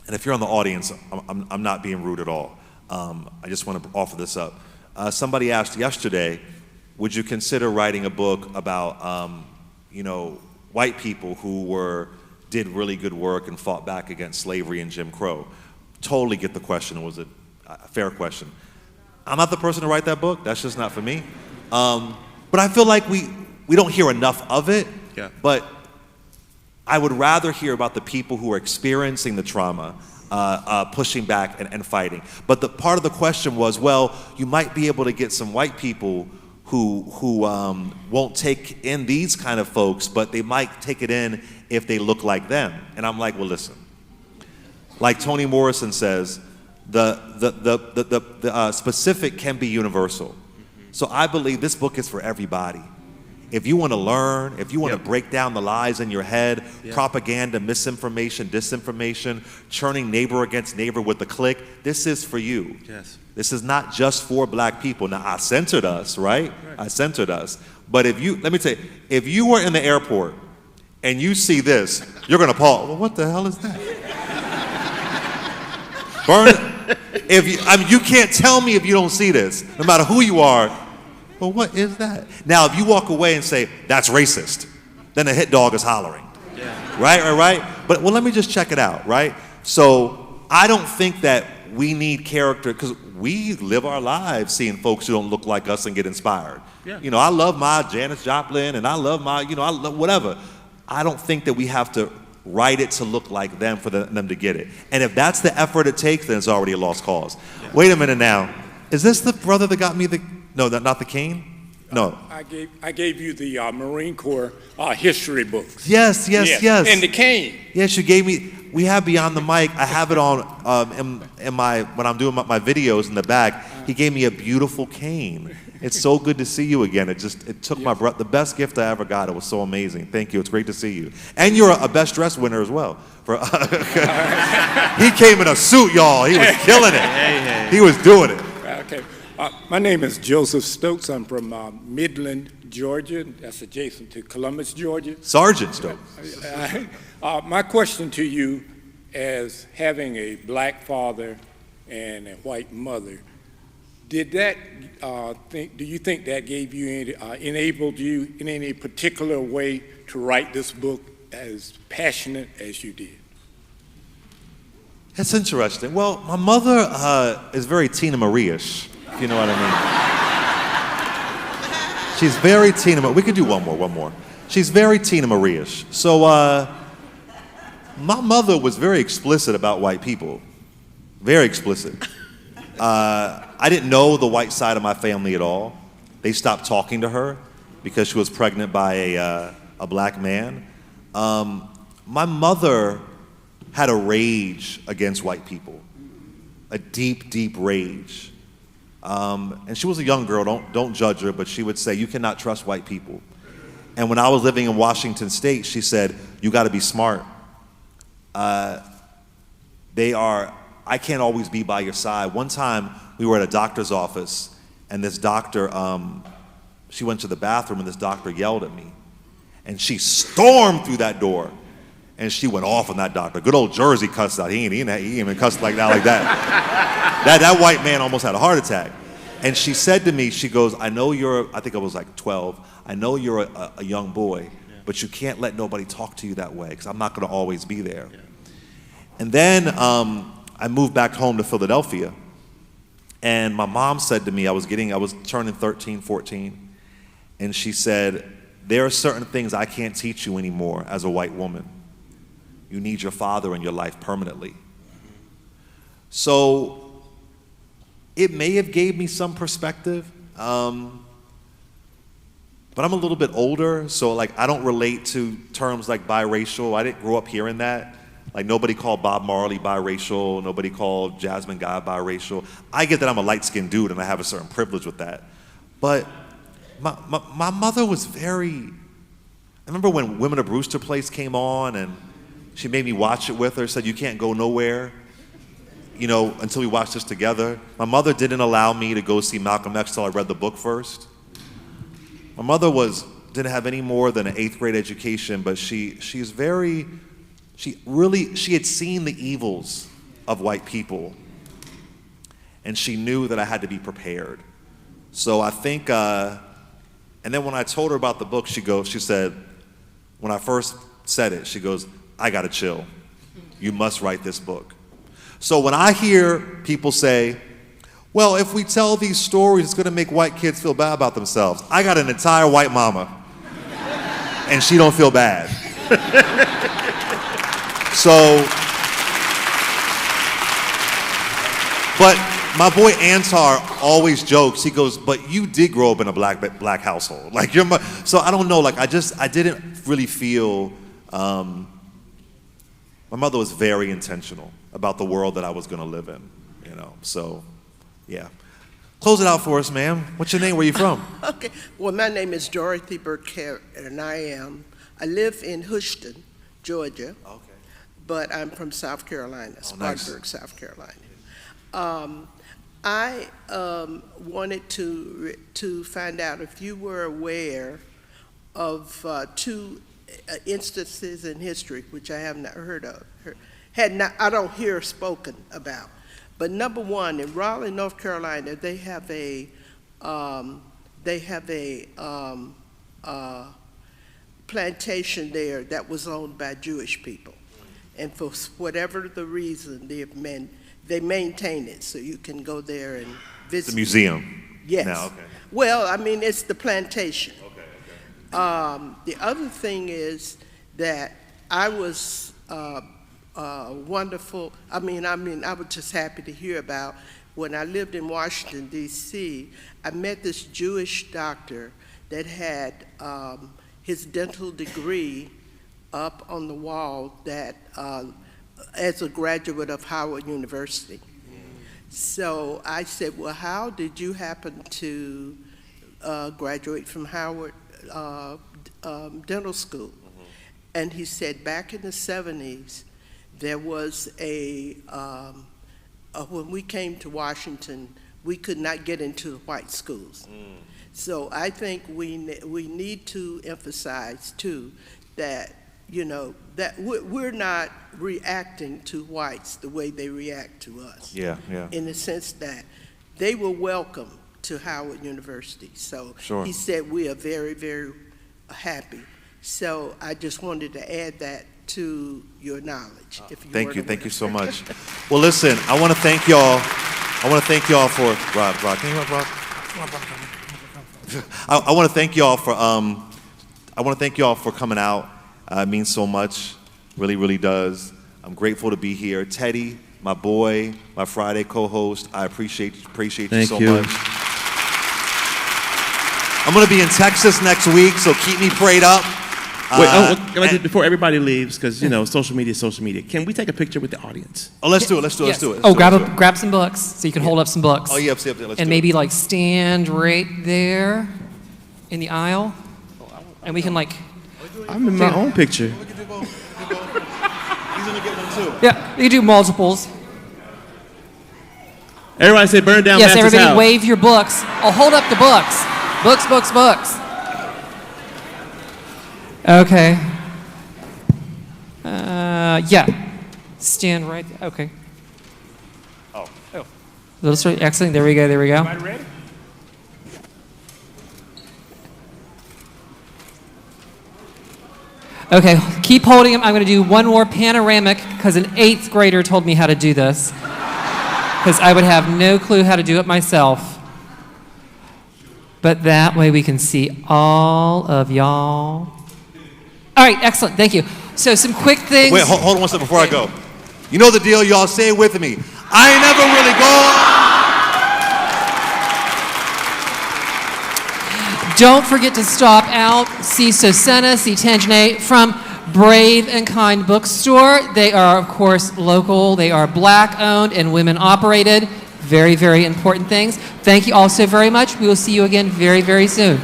C: if you're on the audience, I'm not being rude at all. I just want to offer this up. Somebody asked yesterday, would you consider writing a book about, white people who did really good work and fought back against slavery and Jim Crow? Totally get the question. It was a fair question. I'm not the person to write that book. That's just not for me. But I feel like we don't hear enough of it.
D: Yeah.
C: But I would rather hear about the people who are experiencing the trauma, pushing back and fighting. But the part of the question was, well, you might be able to get some white people who won't take in these kind of folks, but they might take it in if they look like them. And I'm like, well, listen. Like Toni Morrison says, the specific can be universal. So I believe this book is for everybody. If you want to learn, if you want to break down the lies in your head, propaganda, misinformation, disinformation, churning neighbor against neighbor with a click, this is for you.
D: Yes.
C: This is not just for black people. Now, I centered us, right? I centered us. But let me tell you, if you were in the airport and you see this, you're going to pause. Well, what the hell is that? Burn it. You can't tell me if you don't see this, no matter who you are. Well, what is that? Now, if you walk away and say, that's racist, then the hit dog is hollering. Yeah. Right? But, well, let me just check it out, right? So I don't think that we need character, because we live our lives seeing folks who don't look like us and get inspired. Yeah. I love my Janis Joplin, and I love my, I love whatever. I don't think that we have to write it to look like them for them to get it. And if that's the effort it takes, then it's already a lost cause. Yeah. Wait a minute now. Is this the brother that got me the... No, not the cane? No.
M: I gave you the Marine Corps history books.
C: Yes.
M: And the cane.
C: Yes, you gave me. We have Beyond the Mic. I have it on in my when I'm doing my videos in the back. He gave me a beautiful cane. It's so good to see you again. It took my breath. The best gift I ever got. It was so amazing. Thank you. It's great to see you. And you're a best dressed winner as well. He came in a suit, y'all. He was killing it. He was doing it.
M: Okay. My name is Joseph Stokes. I'm from Midland, Georgia. That's adjacent to Columbus, Georgia.
C: Sergeant Stokes.
M: My question to you, as having a black father and a white mother, do you think that gave you enabled you in any particular way to write this book as passionate as you did?
C: That's interesting. Well, my mother is very Tina Marie-ish. You know what I mean? She's very Tina Marie. We could do one more. She's very Tina Marie-ish. So my mother was very explicit about white people. Very explicit. I didn't know the white side of my family at all. They stopped talking to her because she was pregnant by a black man. My mother had a rage against white people. A deep, deep rage. And she was a young girl, don't judge her, but she would say, you cannot trust white people. And when I was living in Washington State, she said, you gotta be smart. I can't always be by your side. One time, we were at a doctor's office, and this doctor, she went to the bathroom, and this doctor yelled at me. And she stormed through that door, and she went off on that doctor. Good old Jersey cussed out. He ain't even cussed like that. That white man almost had a heart attack. And she said to me, she goes, I think I was like 12, I know you're a young boy, but you can't let nobody talk to you that way, because I'm not gonna always be there. And then I moved back home to Philadelphia. And my mom said to me, I was turning 13, 14, and she said, there are certain things I can't teach you anymore as a white woman. You need your father in your life permanently. So it may have gave me some perspective, but I'm a little bit older, so like I don't relate to terms like biracial. I didn't grow up hearing that. Like nobody called Bob Marley biracial, nobody called Jasmine Guy biracial. I get that I'm a light-skinned dude and I have a certain privilege with that. But my mother was very, I remember when Women of Brewster Place came on and she made me watch it with her, said you can't go nowhere, until we watch this together. My mother didn't allow me to go see Malcolm X till I read the book first. My mother didn't have any more than an 8th grade education, but she had seen the evils of white people, and she knew that I had to be prepared. So I think, and then when I told her about the book, she said, when I first said it, she goes, I gotta chill. You must write this book. So when I hear people say, well, if we tell these stories, it's gonna make white kids feel bad about themselves. I got an entire white mama, and she don't feel bad. So, but my boy Antar always jokes, he goes, but you did grow up in a black household. Like so I don't know, like I didn't really feel, my mother was very intentional about the world that I was gonna live in, so yeah. Close it out for us, ma'am. What's your name, where you from?
N: Okay, well my name is Dorothy Burkett and I live in Houston, Georgia. Okay. But I'm from South Carolina, Spartanburg, nice. South Carolina. I wanted to find out if you were aware of 2 instances in history which I have not heard of, I don't hear spoken about. But number one, in Raleigh, North Carolina, they have a plantation there that was owned by Jewish people. And for whatever the reason, they maintain it, so you can go there and visit.
C: The museum.
N: Yes.
C: Now, okay.
N: Well, I mean, it's the plantation.
C: Okay.
N: The other thing is that I was wonderful. I was just happy to hear about when I lived in Washington, D.C., I met this Jewish doctor that had his dental degree up on the wall that as a graduate of Howard University. So I said, well, how did you happen to graduate from Howard Dental School? And he said, back in the 70s, there was when we came to Washington, we could not get into the white schools. So I think we need to emphasize too that, that we're not reacting to whites the way they react to us.
C: Yeah.
N: In the sense that they were welcome to Howard University. So
C: sure.
N: He said we are very, very happy. So I just wanted to add that to your knowledge. If you
C: Thank you so much. Well, listen, I want to thank y'all. For Rob. Can you help Rob? I want to thank y'all for coming out. It means so much, really, really does. I'm grateful to be here. Teddy, my boy, my Friday co-host, I appreciate you so much. I'm going to be in Texas next week, so keep me prayed up.
D: Before everybody leaves, because social media is social media. Can we take a picture with the audience?
C: Oh, let's do it.
B: Yes. Grab some books so you can hold up some books.
C: Oh, yeah, let's do it.
B: And maybe stand right there in the aisle, and we can
D: I'm in my own picture.
C: We can do both. He's gonna get one too.
B: Yeah, we can do multiples.
D: Everybody say burn down
B: Yes,
D: Master's
B: everybody
D: house.
B: wave your books. Oh, hold up the books. Books. Okay. Yeah. Stand right. Okay.
C: Oh.
B: Excellent. There we go.
M: Everybody ready?
B: Okay, keep holding them. I'm going to do one more panoramic because an 8th grader told me how to do this. Because I would have no clue how to do it myself. But that way we can see all of y'all. All right, excellent, thank you. So some quick things.
C: Wait, hold on one second before I go. You know the deal, y'all, say it with me. I ain't never really gone.
B: Don't forget to stop out, see Sosena, see Tangenay from Brave and Kind Bookstore. They are, of course, local. They are Black-owned and women-operated. Very, very important things. Thank you all so very much. We will see you again very, very soon.